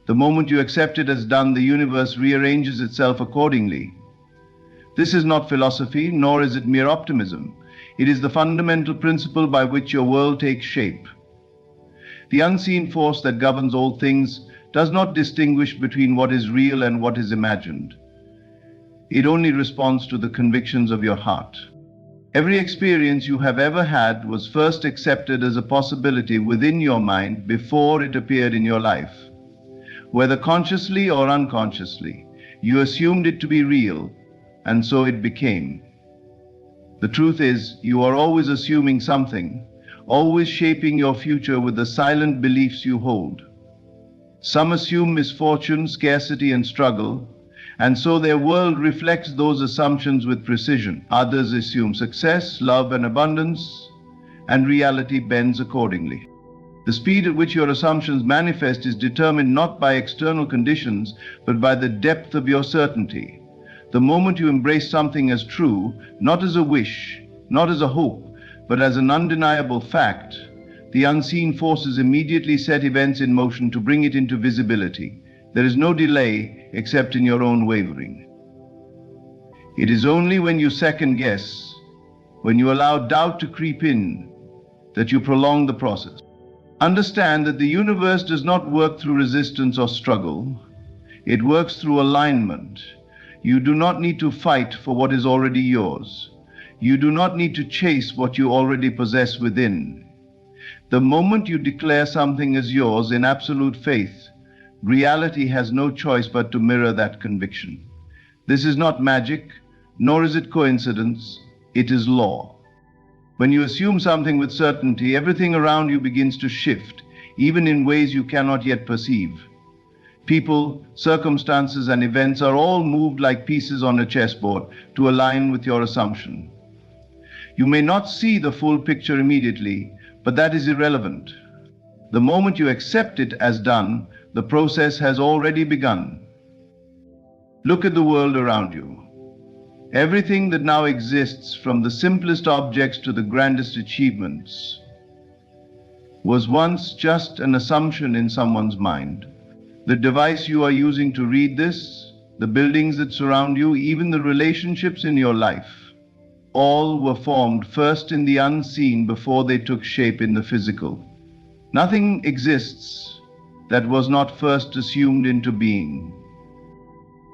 The moment you accept it as done, the universe rearranges itself accordingly. This is not philosophy, nor is it mere optimism. It is the fundamental principle by which your world takes shape. The unseen force that governs all things does not distinguish between what is real and what is imagined. It only responds to the convictions of your heart. Every experience you have ever had was first accepted as a possibility within your mind before it appeared in your life. Whether consciously or unconsciously, you assumed it to be real, and so it became. The truth is, you are always assuming something, always shaping your future with the silent beliefs you hold. Some assume misfortune, scarcity, and struggle, and so their world reflects those assumptions with precision. Others assume success, love, and abundance, and reality bends accordingly. The speed at which your assumptions manifest is determined not by external conditions, but by the depth of your certainty. The moment you embrace something as true, not as a wish, not as a hope, but as an undeniable fact, the unseen forces immediately set events in motion to bring it into visibility. There is no delay except in your own wavering. It is only when you second guess, when you allow doubt to creep in, that you prolong the process. Understand that the universe does not work through resistance or struggle. It works through alignment. You do not need to fight for what is already yours. You do not need to chase what you already possess within. The moment you declare something as yours in absolute faith, reality has no choice but to mirror that conviction. This is not magic, nor is it coincidence, it is law. When you assume something with certainty, everything around you begins to shift, even in ways you cannot yet perceive. People, circumstances, and events are all moved like pieces on a chessboard to align with your assumption. You may not see the full picture immediately, but that is irrelevant. The moment you accept it as done, the process has already begun. Look at the world around you. Everything that now exists, from the simplest objects to the grandest achievements, was once just an assumption in someone's mind. The device you are using to read this, the buildings that surround you, even the relationships in your life, all were formed first in the unseen before they took shape in the physical. Nothing exists that was not first assumed into being.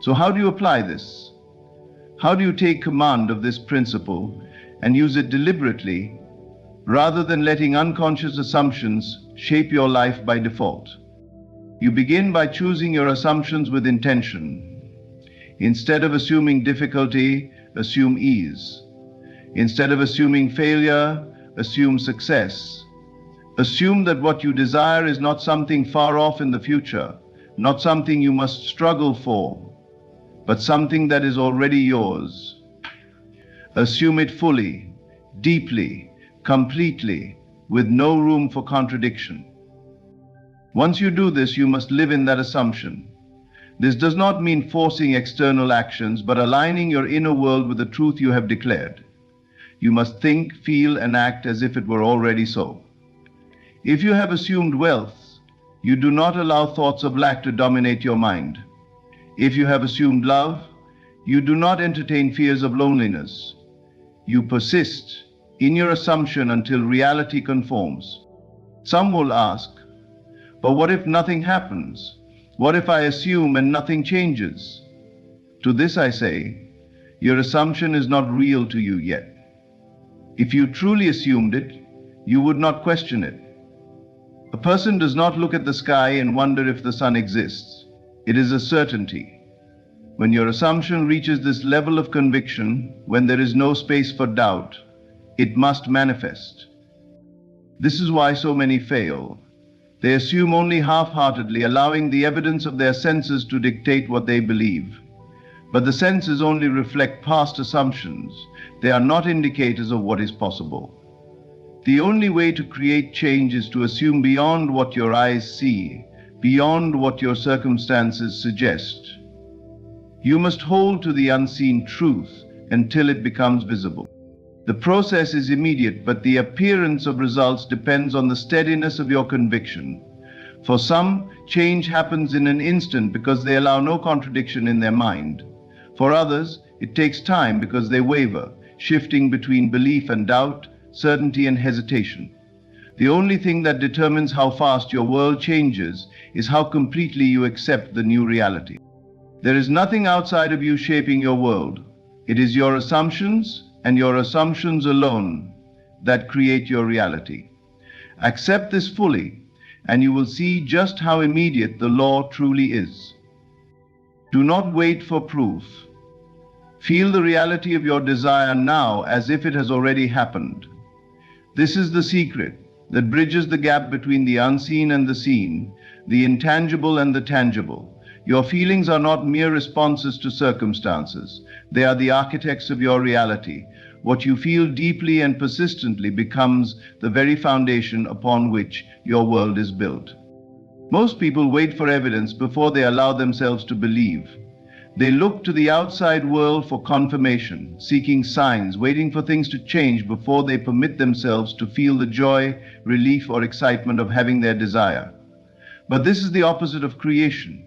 So how do you apply this? How do you take command of this principle and use it deliberately, rather than letting unconscious assumptions shape your life by default? You begin by choosing your assumptions with intention. Instead of assuming difficulty, assume ease. Instead of assuming failure, assume success. Assume that what you desire is not something far off in the future, not something you must struggle for, but something that is already yours. Assume it fully, deeply, completely, with no room for contradiction. Once you do this, you must live in that assumption. This does not mean forcing external actions, but aligning your inner world with the truth you have declared. You must think, feel, and act as if it were already so. If you have assumed wealth, you do not allow thoughts of lack to dominate your mind. If you have assumed love, you do not entertain fears of loneliness. You persist in your assumption until reality conforms. Some will ask, but what if nothing happens? What if I assume and nothing changes? To this I say, your assumption is not real to you yet. If you truly assumed it, you would not question it. A person does not look at the sky and wonder if the sun exists. It is a certainty. When your assumption reaches this level of conviction, when there is no space for doubt, it must manifest. This is why so many fail. They assume only half-heartedly, allowing the evidence of their senses to dictate what they believe. But the senses only reflect past assumptions. They are not indicators of what is possible. The only way to create change is to assume beyond what your eyes see, beyond what your circumstances suggest. You must hold to the unseen truth until it becomes visible. The process is immediate, but the appearance of results depends on the steadiness of your conviction. For some, change happens in an instant because they allow no contradiction in their mind. For others, it takes time because they waver, shifting between belief and doubt, certainty and hesitation. The only thing that determines how fast your world changes is how completely you accept the new reality. There is nothing outside of you shaping your world. It is your assumptions and your assumptions alone that create your reality. Accept this fully, and you will see just how immediate the law truly is. Do not wait for proof. Feel the reality of your desire now as if it has already happened. This is the secret that bridges the gap between the unseen and the seen, the intangible and the tangible. Your feelings are not mere responses to circumstances. They are the architects of your reality. What you feel deeply and persistently becomes the very foundation upon which your world is built. Most people wait for evidence before they allow themselves to believe. They look to the outside world for confirmation, seeking signs, waiting for things to change before they permit themselves to feel the joy, relief, or excitement of having their desire. But this is the opposite of creation.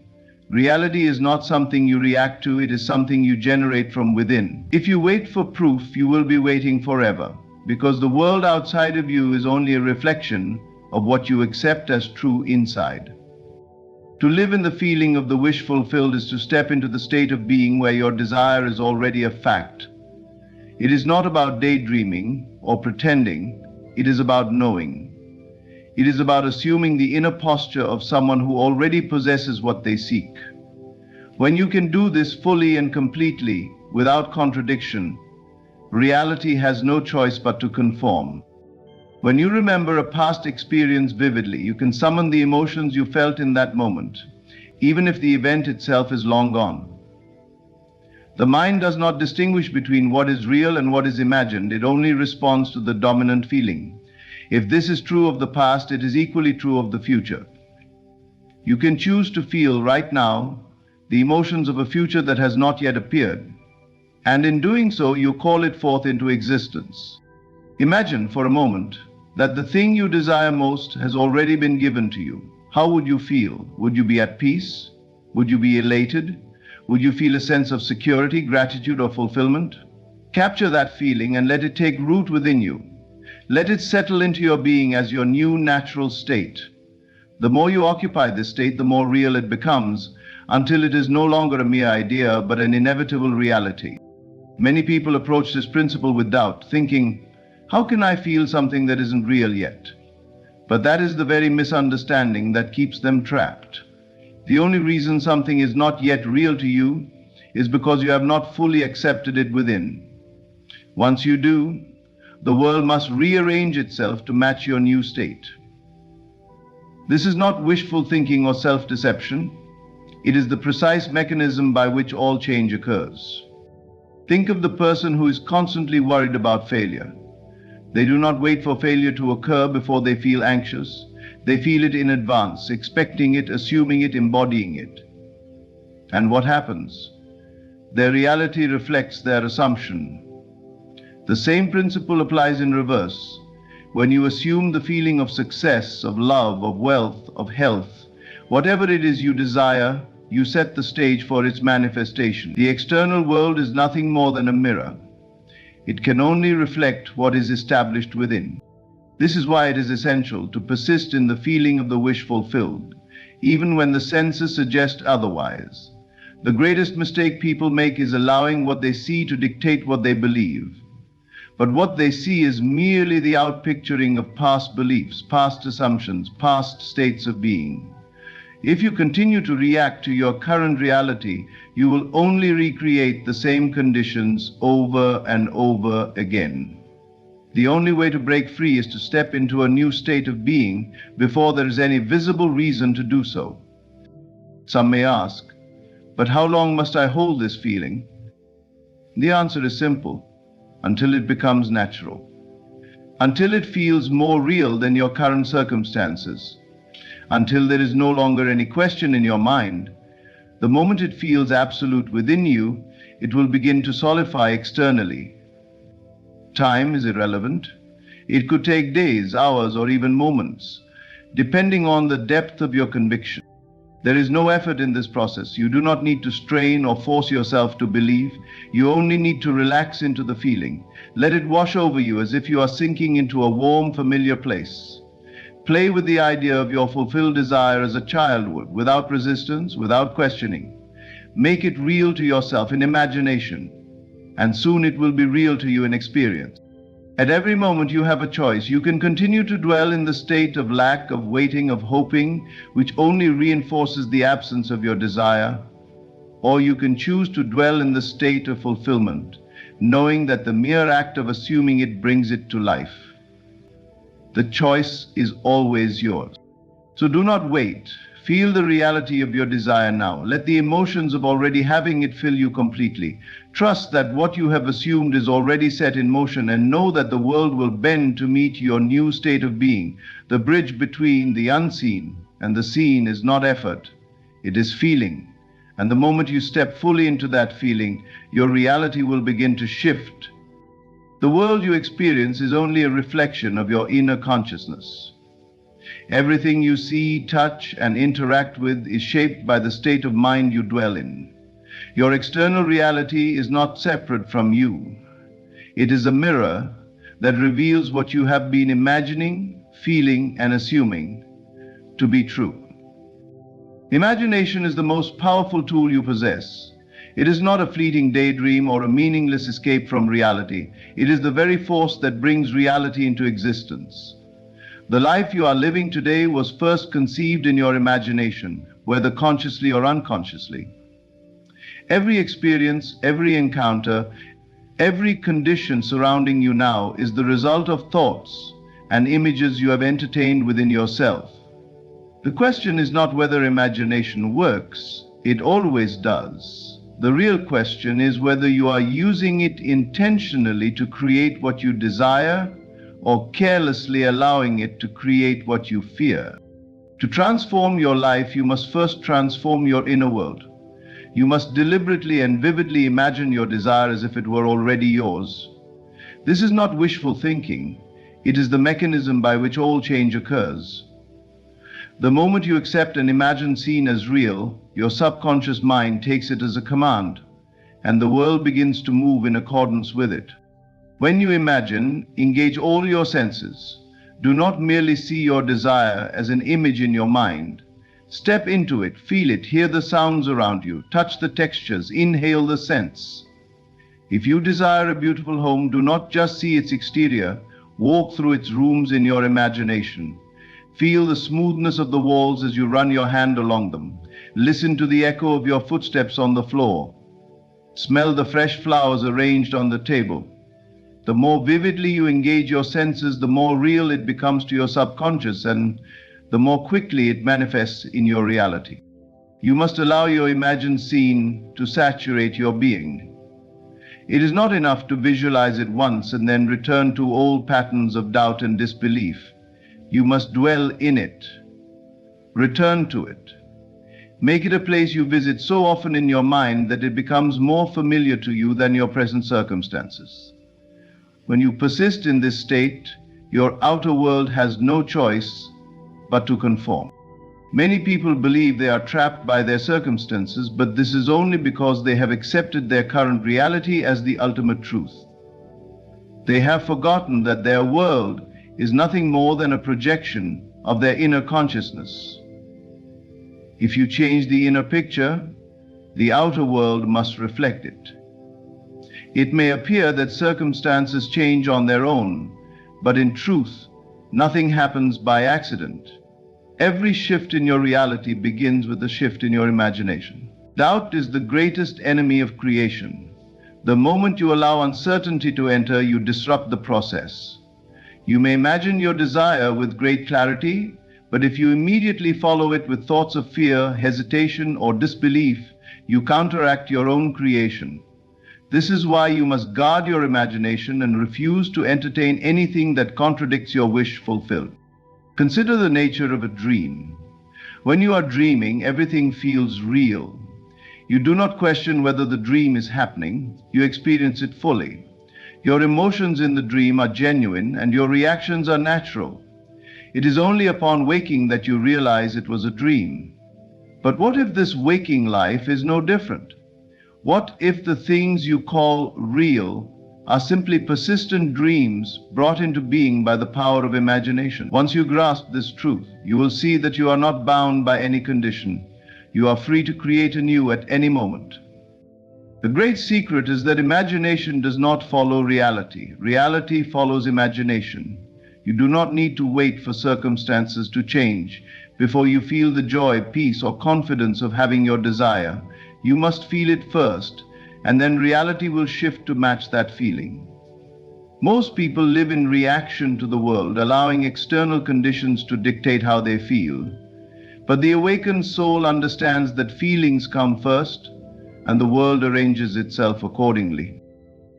Reality is not something you react to, it is something you generate from within. If you wait for proof, you will be waiting forever, because the world outside of you is only a reflection of what you accept as true inside. To live in the feeling of the wish fulfilled is to step into the state of being where your desire is already a fact. It is not about daydreaming or pretending, it is about knowing. It is about assuming the inner posture of someone who already possesses what they seek. When you can do this fully and completely, without contradiction, reality has no choice but to conform. When you remember a past experience vividly, you can summon the emotions you felt in that moment, even if the event itself is long gone. The mind does not distinguish between what is real and what is imagined, it only responds to the dominant feeling. If this is true of the past, it is equally true of the future. You can choose to feel right now the emotions of a future that has not yet appeared, and in doing so, you call it forth into existence. Imagine for a moment that the thing you desire most has already been given to you. How would you feel? Would you be at peace? Would you be elated? Would you feel a sense of security, gratitude, or fulfillment? Capture that feeling and let it take root within you. Let it settle into your being as your new natural state. The more you occupy this state, the more real it becomes, until it is no longer a mere idea, but an inevitable reality. Many people approach this principle with doubt, thinking, how can I feel something that isn't real yet? But that is the very misunderstanding that keeps them trapped. The only reason something is not yet real to you is because you have not fully accepted it within. Once you do, the world must rearrange itself to match your new state. This is not wishful thinking or self-deception. It is the precise mechanism by which all change occurs. Think of the person who is constantly worried about failure. They do not wait for failure to occur before they feel anxious. They feel it in advance, expecting it, assuming it, embodying it. And what happens? Their reality reflects their assumption. The same principle applies in reverse. When you assume the feeling of success, of love, of wealth, of health, whatever it is you desire, you set the stage for its manifestation. The external world is nothing more than a mirror. It can only reflect what is established within. This is why it is essential to persist in the feeling of the wish fulfilled, even when the senses suggest otherwise. The greatest mistake people make is allowing what they see to dictate what they believe. But what they see is merely the outpicturing of past beliefs, past assumptions, past states of being. If you continue to react to your current reality, you will only recreate the same conditions over and over again. The only way to break free is to step into a new state of being before there is any visible reason to do so. Some may ask, but how long must I hold this feeling? The answer is simple. Until it becomes natural. Until it feels more real than your current circumstances. Until there is no longer any question in your mind. The moment it feels absolute within you, it will begin to solidify externally. Time is irrelevant. It could take days, hours, or even moments. depending on the depth of your conviction. There is no effort in this process. You do not need to strain or force yourself to believe. You only need to relax into the feeling. Let it wash over you as if you are sinking into a warm, familiar place. Play with the idea of your fulfilled desire as a child would, without resistance, without questioning. Make it real to yourself in imagination, and soon it will be real to you in experience. At every moment you have a choice. You can continue to dwell in the state of lack, of waiting, of hoping, which only reinforces the absence of your desire, or you can choose to dwell in the state of fulfillment, knowing that the mere act of assuming it brings it to life. The choice is always yours. So do not wait. Feel the reality of your desire now. Let the emotions of already having it fill you completely. Trust that what you have assumed is already set in motion, and know that the world will bend to meet your new state of being. The bridge between the unseen and the seen is not effort, it is feeling. And the moment you step fully into that feeling, your reality will begin to shift. The world you experience is only a reflection of your inner consciousness. Everything you see, touch, and interact with is shaped by the state of mind you dwell in. Your external reality is not separate from you. It is a mirror that reveals what you have been imagining, feeling, and assuming to be true. Imagination is the most powerful tool you possess. It is not a fleeting daydream or a meaningless escape from reality. It is the very force that brings reality into existence. The life you are living today was first conceived in your imagination, whether consciously or unconsciously. Every experience, every encounter, every condition surrounding you now is the result of thoughts and images you have entertained within yourself. The question is not whether imagination works. It always does. The real question is whether you are using it intentionally to create what you desire, or carelessly allowing it to create what you fear. To transform your life, you must first transform your inner world. You must deliberately and vividly imagine your desire as if it were already yours. This is not wishful thinking. It is the mechanism by which all change occurs. The moment you accept an imagined scene as real, your subconscious mind takes it as a command, and the world begins to move in accordance with it. When you imagine, engage all your senses. Do not merely see your desire as an image in your mind. Step into it, feel it, hear the sounds around you, touch the textures, inhale the scents. If you desire a beautiful home, do not just see its exterior, walk through its rooms in your imagination. Feel the smoothness of the walls as you run your hand along them. Listen to the echo of your footsteps on the floor. Smell the fresh flowers arranged on the table. The more vividly you engage your senses, the more real it becomes to your subconscious, and the more quickly it manifests in your reality. You must allow your imagined scene to saturate your being. It is not enough to visualize it once and then return to old patterns of doubt and disbelief. You must dwell in it. Return to it. Make it a place you visit so often in your mind that it becomes more familiar to you than your present circumstances. When you persist in this state, your outer world has no choice but to conform. Many people believe they are trapped by their circumstances, but this is only because they have accepted their current reality as the ultimate truth. They have forgotten that their world is nothing more than a projection of their inner consciousness. If you change the inner picture, the outer world must reflect it. It may appear that circumstances change on their own, but in truth, nothing happens by accident. Every shift in your reality begins with a shift in your imagination. Doubt is the greatest enemy of creation. The moment you allow uncertainty to enter, you disrupt the process. You may imagine your desire with great clarity, but if you immediately follow it with thoughts of fear, hesitation, or disbelief, you counteract your own creation. This is why you must guard your imagination and refuse to entertain anything that contradicts your wish fulfilled. Consider the nature of a dream. When you are dreaming, everything feels real. You do not question whether the dream is happening, you experience it fully. Your emotions in the dream are genuine and your reactions are natural. It is only upon waking that you realize it was a dream. But what if this waking life is no different? What if the things you call real are simply persistent dreams brought into being by the power of imagination? Once you grasp this truth, you will see that you are not bound by any condition. You are free to create anew at any moment. The great secret is that imagination does not follow reality. Reality follows imagination. You do not need to wait for circumstances to change before you feel the joy, peace, or confidence of having your desire. You must feel it first, and then reality will shift to match that feeling. Most people live in reaction to the world, allowing external conditions to dictate how they feel. But the awakened soul understands that feelings come first, and the world arranges itself accordingly.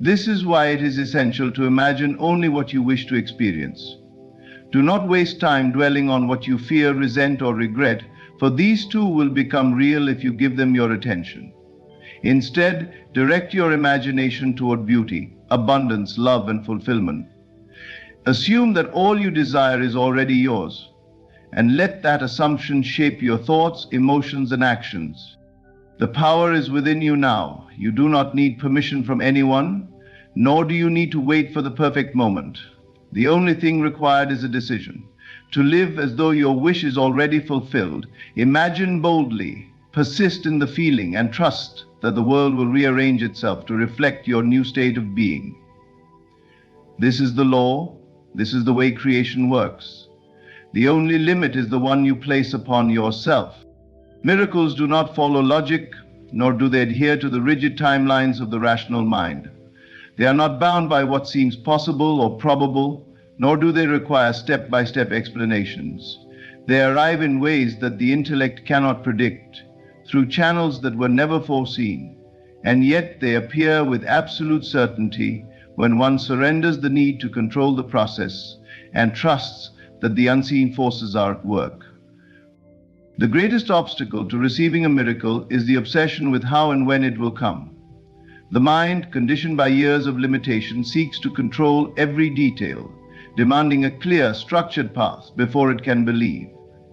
This is why it is essential to imagine only what you wish to experience. Do not waste time dwelling on what you fear, resent, or regret, for these too will become real if you give them your attention. Instead, direct your imagination toward beauty, abundance, love, and fulfillment. Assume that all you desire is already yours, and let that assumption shape your thoughts, emotions, and actions. The power is within you now. You do not need permission from anyone, nor do you need to wait for the perfect moment. The only thing required is a decision. To live as though your wish is already fulfilled. Imagine boldly, persist in the feeling, and trust that the world will rearrange itself to reflect your new state of being. This is the law. This is the way creation works. The only limit is the one you place upon yourself. Miracles do not follow logic, nor do they adhere to the rigid timelines of the rational mind. They are not bound by what seems possible or probable, nor do they require step-by-step explanations. They arrive in ways that the intellect cannot predict, through channels that were never foreseen, and yet they appear with absolute certainty when one surrenders the need to control the process and trusts that the unseen forces are at work. The greatest obstacle to receiving a miracle is the obsession with how and when it will come. The mind, conditioned by years of limitation, seeks to control every detail, demanding a clear, structured path before it can believe.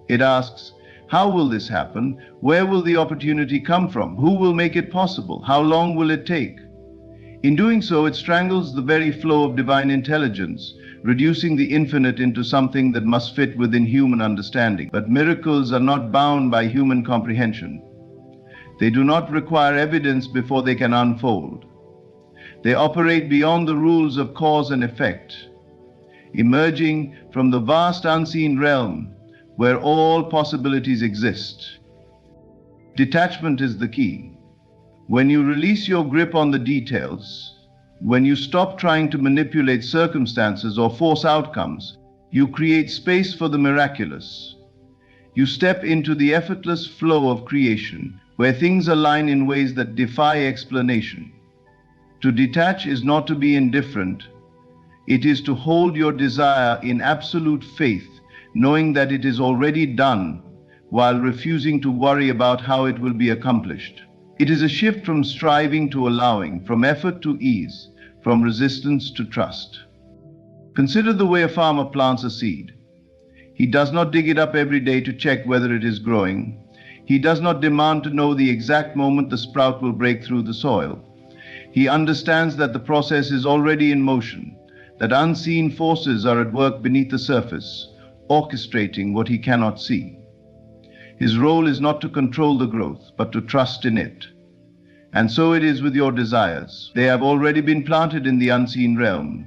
It asks, how will this happen? Where will the opportunity come from? Who will make it possible? How long will it take? In doing so, it strangles the very flow of divine intelligence, reducing the infinite into something that must fit within human understanding. But miracles are not bound by human comprehension. They do not require evidence before they can unfold. They operate beyond the rules of cause and effect, emerging from the vast unseen realm where all possibilities exist. Detachment is the key. When you release your grip on the details, when you stop trying to manipulate circumstances or force outcomes, you create space for the miraculous. You step into the effortless flow of creation, where things align in ways that defy explanation. To detach is not to be indifferent. It is to hold your desire in absolute faith, knowing that it is already done, while refusing to worry about how it will be accomplished. It is a shift from striving to allowing, from effort to ease, from resistance to trust. Consider the way a farmer plants a seed. He does not dig it up every day to check whether it is growing. He does not demand to know the exact moment the sprout will break through the soil. He understands that the process is already in motion, that unseen forces are at work beneath the surface, orchestrating what he cannot see. His role is not to control the growth, but to trust in it. And so it is with your desires. They have already been planted in the unseen realm.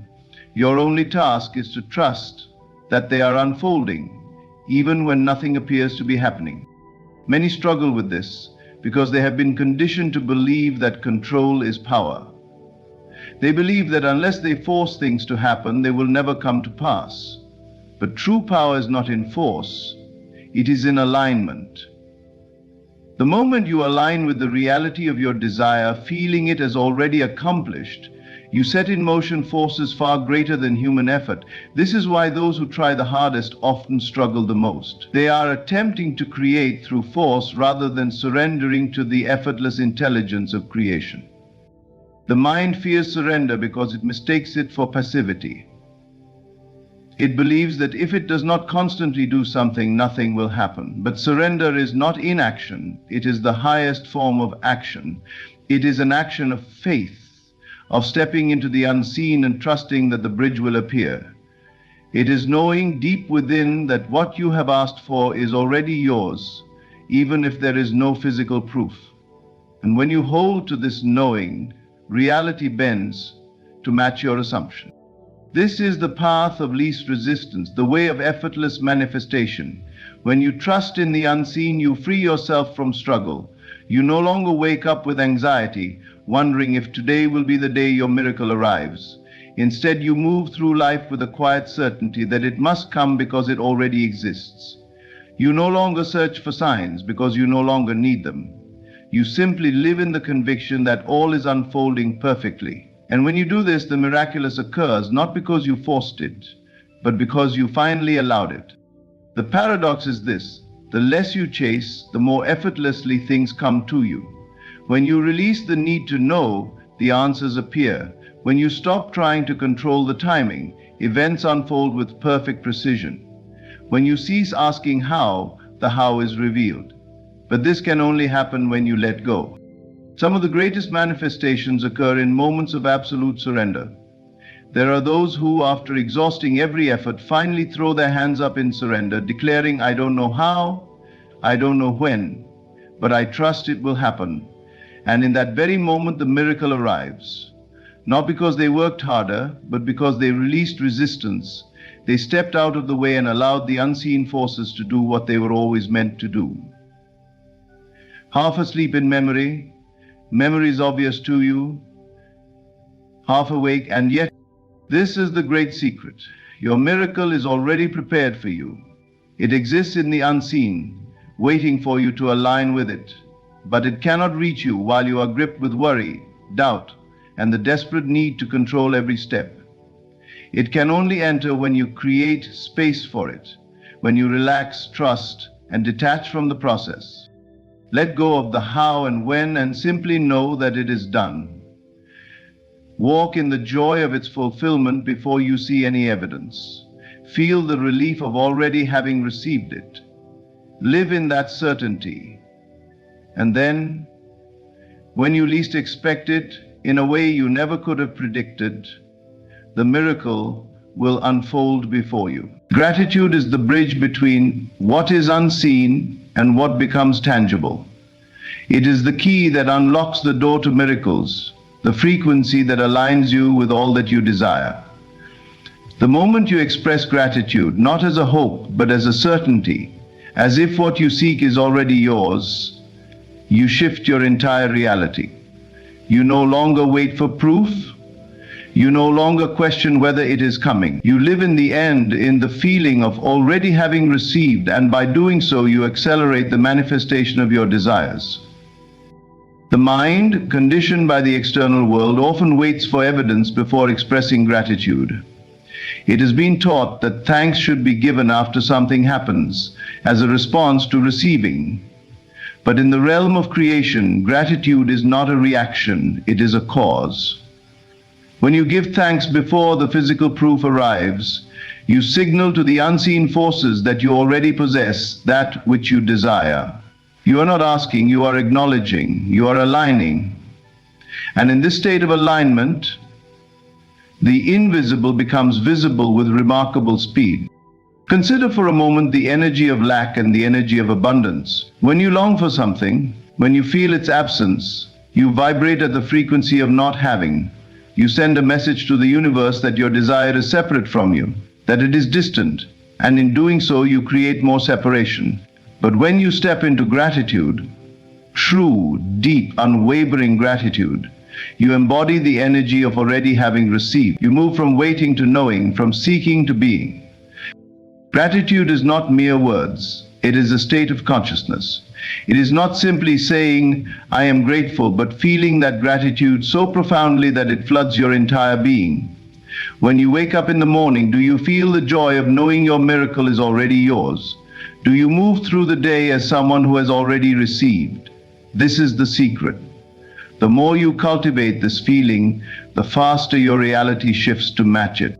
Your only task is to trust that they are unfolding, even when nothing appears to be happening. Many struggle with this because they have been conditioned to believe that control is power. They believe that unless they force things to happen, they will never come to pass. But true power is not in force. It is in alignment. The moment you align with the reality of your desire, feeling it as already accomplished, you set in motion forces far greater than human effort. This is why those who try the hardest often struggle the most. They are attempting to create through force rather than surrendering to the effortless intelligence of creation. The mind fears surrender because it mistakes it for passivity. It believes that if it does not constantly do something, nothing will happen. But surrender is not inaction. It is the highest form of action. It is an action of faith, of stepping into the unseen and trusting that the bridge will appear. It is knowing deep within that what you have asked for is already yours, even if there is no physical proof. And when you hold to this knowing, reality bends to match your assumption. This is the path of least resistance, the way of effortless manifestation. When you trust in the unseen, you free yourself from struggle. You no longer wake up with anxiety, wondering if today will be the day your miracle arrives. Instead, you move through life with a quiet certainty that it must come because it already exists. You no longer search for signs because you no longer need them. You simply live in the conviction that all is unfolding perfectly. And when you do this, the miraculous occurs not because you forced it, but because you finally allowed it. The paradox is this: the less you chase, the more effortlessly things come to you. When you release the need to know, the answers appear. When you stop trying to control the timing, events unfold with perfect precision. When you cease asking how, the how is revealed. But this can only happen when you let go. Some of the greatest manifestations occur in moments of absolute surrender. There are those who, after exhausting every effort, finally throw their hands up in surrender, declaring, "I don't know how, I don't know when, but I trust it will happen." And in that very moment, the miracle arrives. Not because they worked harder, but because they released resistance. They stepped out of the way and allowed the unseen forces to do what they were always meant to do. Half asleep in memory, memory is obvious to you, half awake, and yet this is the great secret. Your miracle is already prepared for you. It exists in the unseen, waiting for you to align with it. But it cannot reach you while you are gripped with worry, doubt, and the desperate need to control every step. It can only enter when you create space for it, when you relax, trust, and detach from the process. Let go of the how and when and simply know that it is done. Walk in the joy of its fulfillment before you see any evidence. Feel the relief of already having received it. Live in that certainty. And then, when you least expect it, in a way you never could have predicted, the miracle will unfold before you. Gratitude is the bridge between what is unseen and what becomes tangible. It is the key that unlocks the door to miracles, the frequency that aligns you with all that you desire. The moment you express gratitude, not as a hope, but as a certainty, as if what you seek is already yours, you shift your entire reality. You no longer wait for proof. You no longer question whether it is coming. You live in the end in the feeling of already having received, and by doing so, you accelerate the manifestation of your desires. The mind, conditioned by the external world, often waits for evidence before expressing gratitude. It has been taught that thanks should be given after something happens, as a response to receiving. But in the realm of creation, gratitude is not a reaction, it is a cause. When you give thanks before the physical proof arrives, you signal to the unseen forces that you already possess that which you desire. You are not asking, you are acknowledging, you are aligning. And in this state of alignment, the invisible becomes visible with remarkable speed. Consider for a moment the energy of lack and the energy of abundance. When you long for something, when you feel its absence, you vibrate at the frequency of not having. You send a message to the universe that your desire is separate from you, that it is distant, and in doing so you create more separation. But when you step into gratitude, true, deep, unwavering gratitude, you embody the energy of already having received. You move from waiting to knowing, from seeking to being. Gratitude is not mere words. It is a state of consciousness. It is not simply saying, "I am grateful," but feeling that gratitude so profoundly that it floods your entire being. When you wake up in the morning, do you feel the joy of knowing your miracle is already yours? Do you move through the day as someone who has already received? This is the secret. The more you cultivate this feeling, the faster your reality shifts to match it.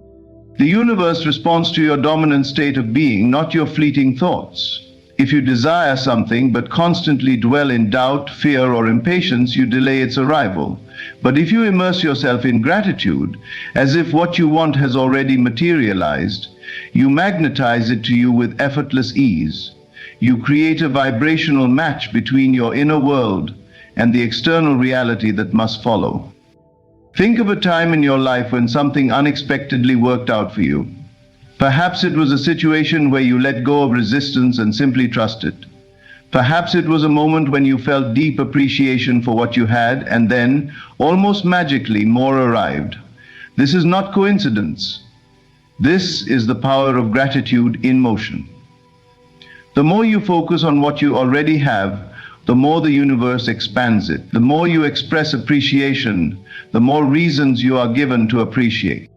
The universe responds to your dominant state of being, not your fleeting thoughts. If you desire something but constantly dwell in doubt, fear, or impatience, you delay its arrival. But if you immerse yourself in gratitude, as if what you want has already materialized, you magnetize it to you with effortless ease. You create a vibrational match between your inner world and the external reality that must follow. Think of a time in your life when something unexpectedly worked out for you. Perhaps it was a situation where you let go of resistance and simply trusted. Perhaps it was a moment when you felt deep appreciation for what you had, and then, almost magically, more arrived. This is not coincidence. This is the power of gratitude in motion. The more you focus on what you already have, the more the universe expands it. The more you express appreciation, the more reasons you are given to appreciate.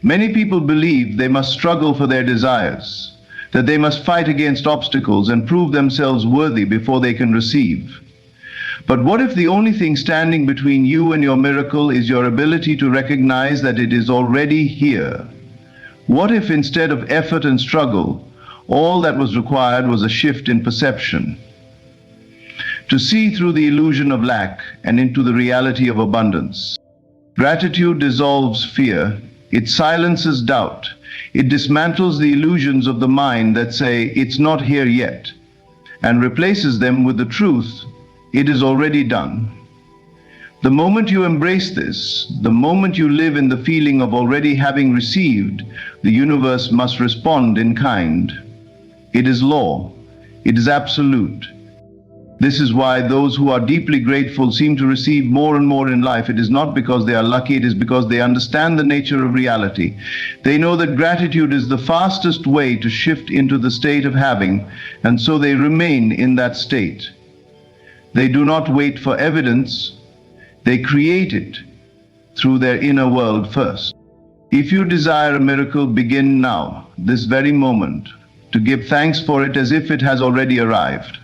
Many people believe they must struggle for their desires, that they must fight against obstacles and prove themselves worthy before they can receive. But what if the only thing standing between you and your miracle is your ability to recognize that it is already here? What if instead of effort and struggle, all that was required was a shift in perception? To see through the illusion of lack and into the reality of abundance. Gratitude dissolves fear. It silences doubt. It dismantles the illusions of the mind that say, "It's not here yet," and replaces them with the truth, "It is already done." The moment you embrace this, the moment you live in the feeling of already having received, the universe must respond in kind. It is law. It is absolute. This is why those who are deeply grateful seem to receive more and more in life. It is not because they are lucky, it is because they understand the nature of reality. They know that gratitude is the fastest way to shift into the state of having, and so they remain in that state. They do not wait for evidence, they create it through their inner world first. If you desire a miracle, begin now, this very moment, to give thanks for it as if it has already arrived.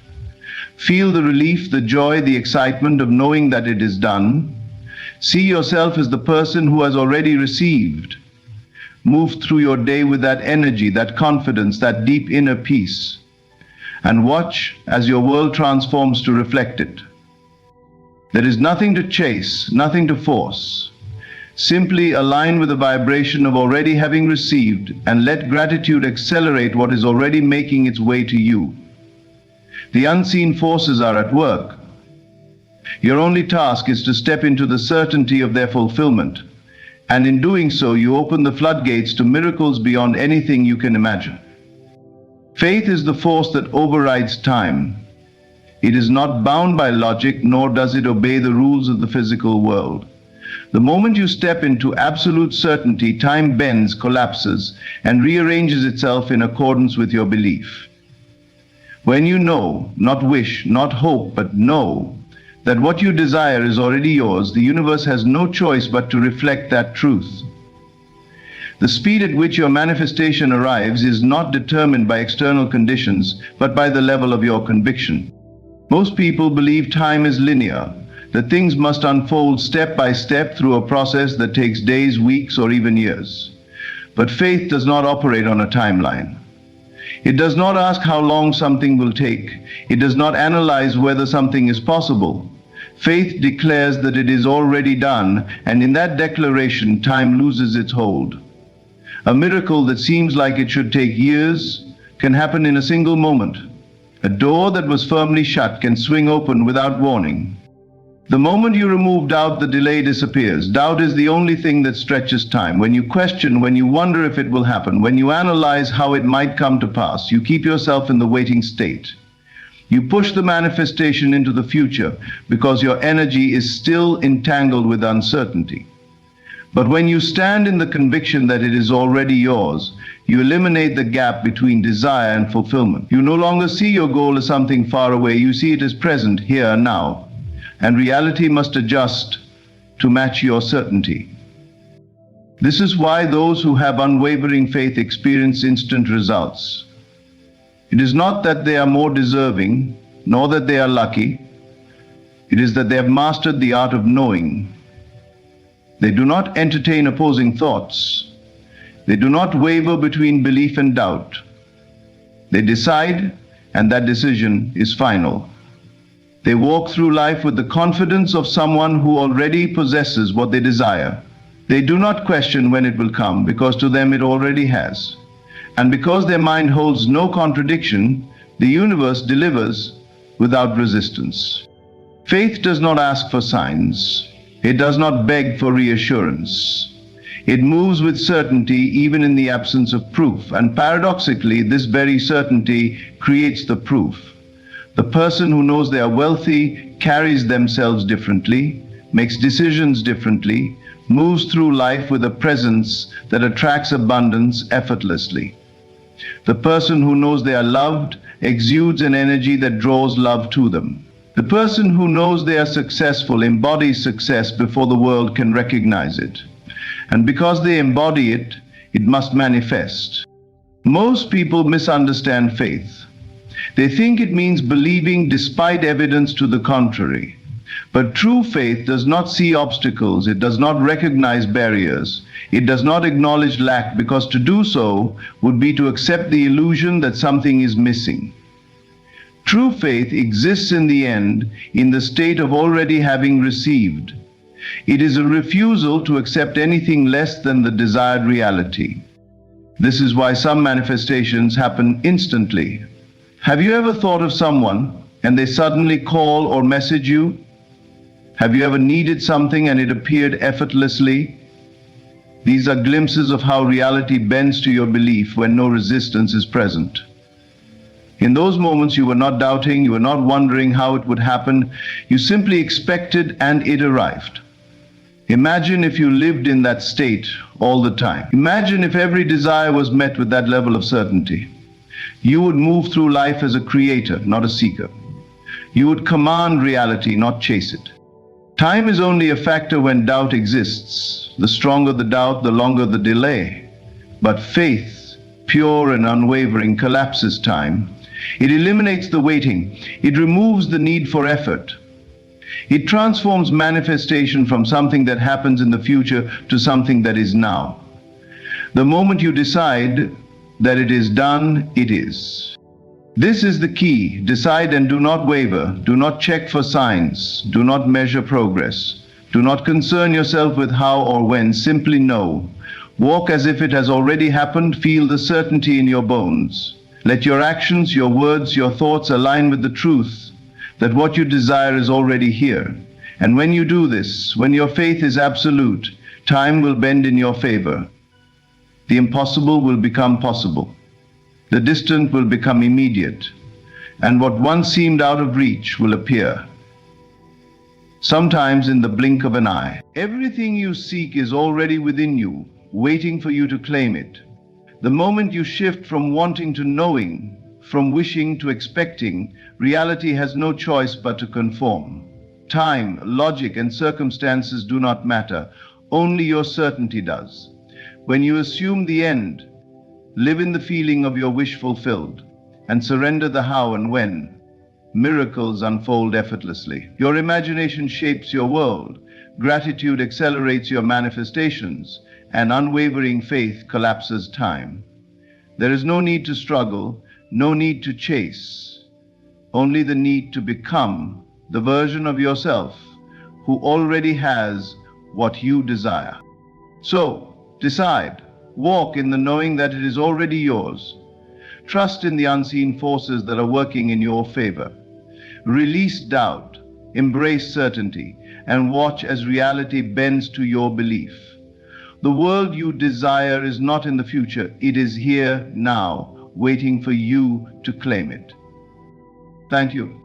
Feel the relief, the joy, the excitement of knowing that it is done. See yourself as the person who has already received. Move through your day with that energy, that confidence, that deep inner peace. And watch as your world transforms to reflect it. There is nothing to chase, nothing to force. Simply align with the vibration of already having received and let gratitude accelerate what is already making its way to you. The unseen forces are at work. Your only task is to step into the certainty of their fulfillment, and in doing so, you open the floodgates to miracles beyond anything you can imagine. Faith is the force that overrides time. It is not bound by logic, nor does it obey the rules of the physical world. The moment you step into absolute certainty, time bends, collapses, and rearranges itself in accordance with your belief. When you know, not wish, not hope, but know, that what you desire is already yours, the universe has no choice but to reflect that truth. The speed at which your manifestation arrives is not determined by external conditions, but by the level of your conviction. Most people believe time is linear, that things must unfold step by step through a process that takes days, weeks, or even years. But faith does not operate on a timeline. It does not ask how long something will take. It does not analyze whether something is possible. Faith declares that it is already done, and in that declaration, time loses its hold. A miracle that seems like it should take years can happen in a single moment. A door that was firmly shut can swing open without warning. The moment you remove doubt, the delay disappears. Doubt is the only thing that stretches time. When you question, when you wonder if it will happen, when you analyze how it might come to pass, you keep yourself in the waiting state. You push the manifestation into the future because your energy is still entangled with uncertainty. But when you stand in the conviction that it is already yours, you eliminate the gap between desire and fulfillment. You no longer see your goal as something far away. You see it as present, here, now. And reality must adjust to match your certainty. This is why those who have unwavering faith experience instant results. It is not that they are more deserving, nor that they are lucky. It is that they have mastered the art of knowing. They do not entertain opposing thoughts. They do not waver between belief and doubt. They decide, and that decision is final. They walk through life with the confidence of someone who already possesses what they desire. They do not question when it will come, because to them it already has. And because their mind holds no contradiction, the universe delivers without resistance. Faith does not ask for signs. It does not beg for reassurance. It moves with certainty even in the absence of proof. And paradoxically, this very certainty creates the proof. The person who knows they are wealthy carries themselves differently, makes decisions differently, moves through life with a presence that attracts abundance effortlessly. The person who knows they are loved exudes an energy that draws love to them. The person who knows they are successful embodies success before the world can recognize it. And because they embody it, it must manifest. Most people misunderstand faith. They think it means believing despite evidence to the contrary. But true faith does not see obstacles, it does not recognize barriers, it does not acknowledge lack, because to do so would be to accept the illusion that something is missing. True faith exists in the end in the state of already having received. It is a refusal to accept anything less than the desired reality. This is why some manifestations happen instantly. Have you ever thought of someone and they suddenly call or message you? Have you ever needed something and it appeared effortlessly? These are glimpses of how reality bends to your belief when no resistance is present. In those moments, you were not doubting, you were not wondering how it would happen. You simply expected and it arrived. Imagine if you lived in that state all the time. Imagine if every desire was met with that level of certainty. You would move through life as a creator, not a seeker. You would command reality, not chase it. Time is only a factor when doubt exists. The stronger the doubt, the longer the delay. But faith, pure and unwavering, collapses time. It eliminates the waiting. It removes the need for effort. It transforms manifestation from something that happens in the future to something that is now. The moment you decide that it is done, it is. This is the key. Decide and do not waver. Do not check for signs. Do not measure progress. Do not concern yourself with how or when. Simply know. Walk as if it has already happened. Feel the certainty in your bones. Let your actions, your words, your thoughts align with the truth that what you desire is already here. And when you do this, when your faith is absolute, time will bend in your favor. The impossible will become possible. The distant will become immediate. And what once seemed out of reach will appear. Sometimes in the blink of an eye. Everything you seek is already within you, waiting for you to claim it. The moment you shift from wanting to knowing, from wishing to expecting, reality has no choice but to conform. Time, logic, and circumstances do not matter. Only your certainty does. When you assume the end, live in the feeling of your wish fulfilled, and surrender the how and when. Miracles unfold effortlessly. Your imagination shapes your world. Gratitude accelerates your manifestations, and unwavering faith collapses time. There is no need to struggle, no need to chase, only the need to become the version of yourself who already has what you desire. So, decide. Walk in the knowing that it is already yours. Trust in the unseen forces that are working in your favor. Release doubt, embrace certainty, and watch as reality bends to your belief. The world you desire is not in the future, it is here now, waiting for you to claim it. Thank you.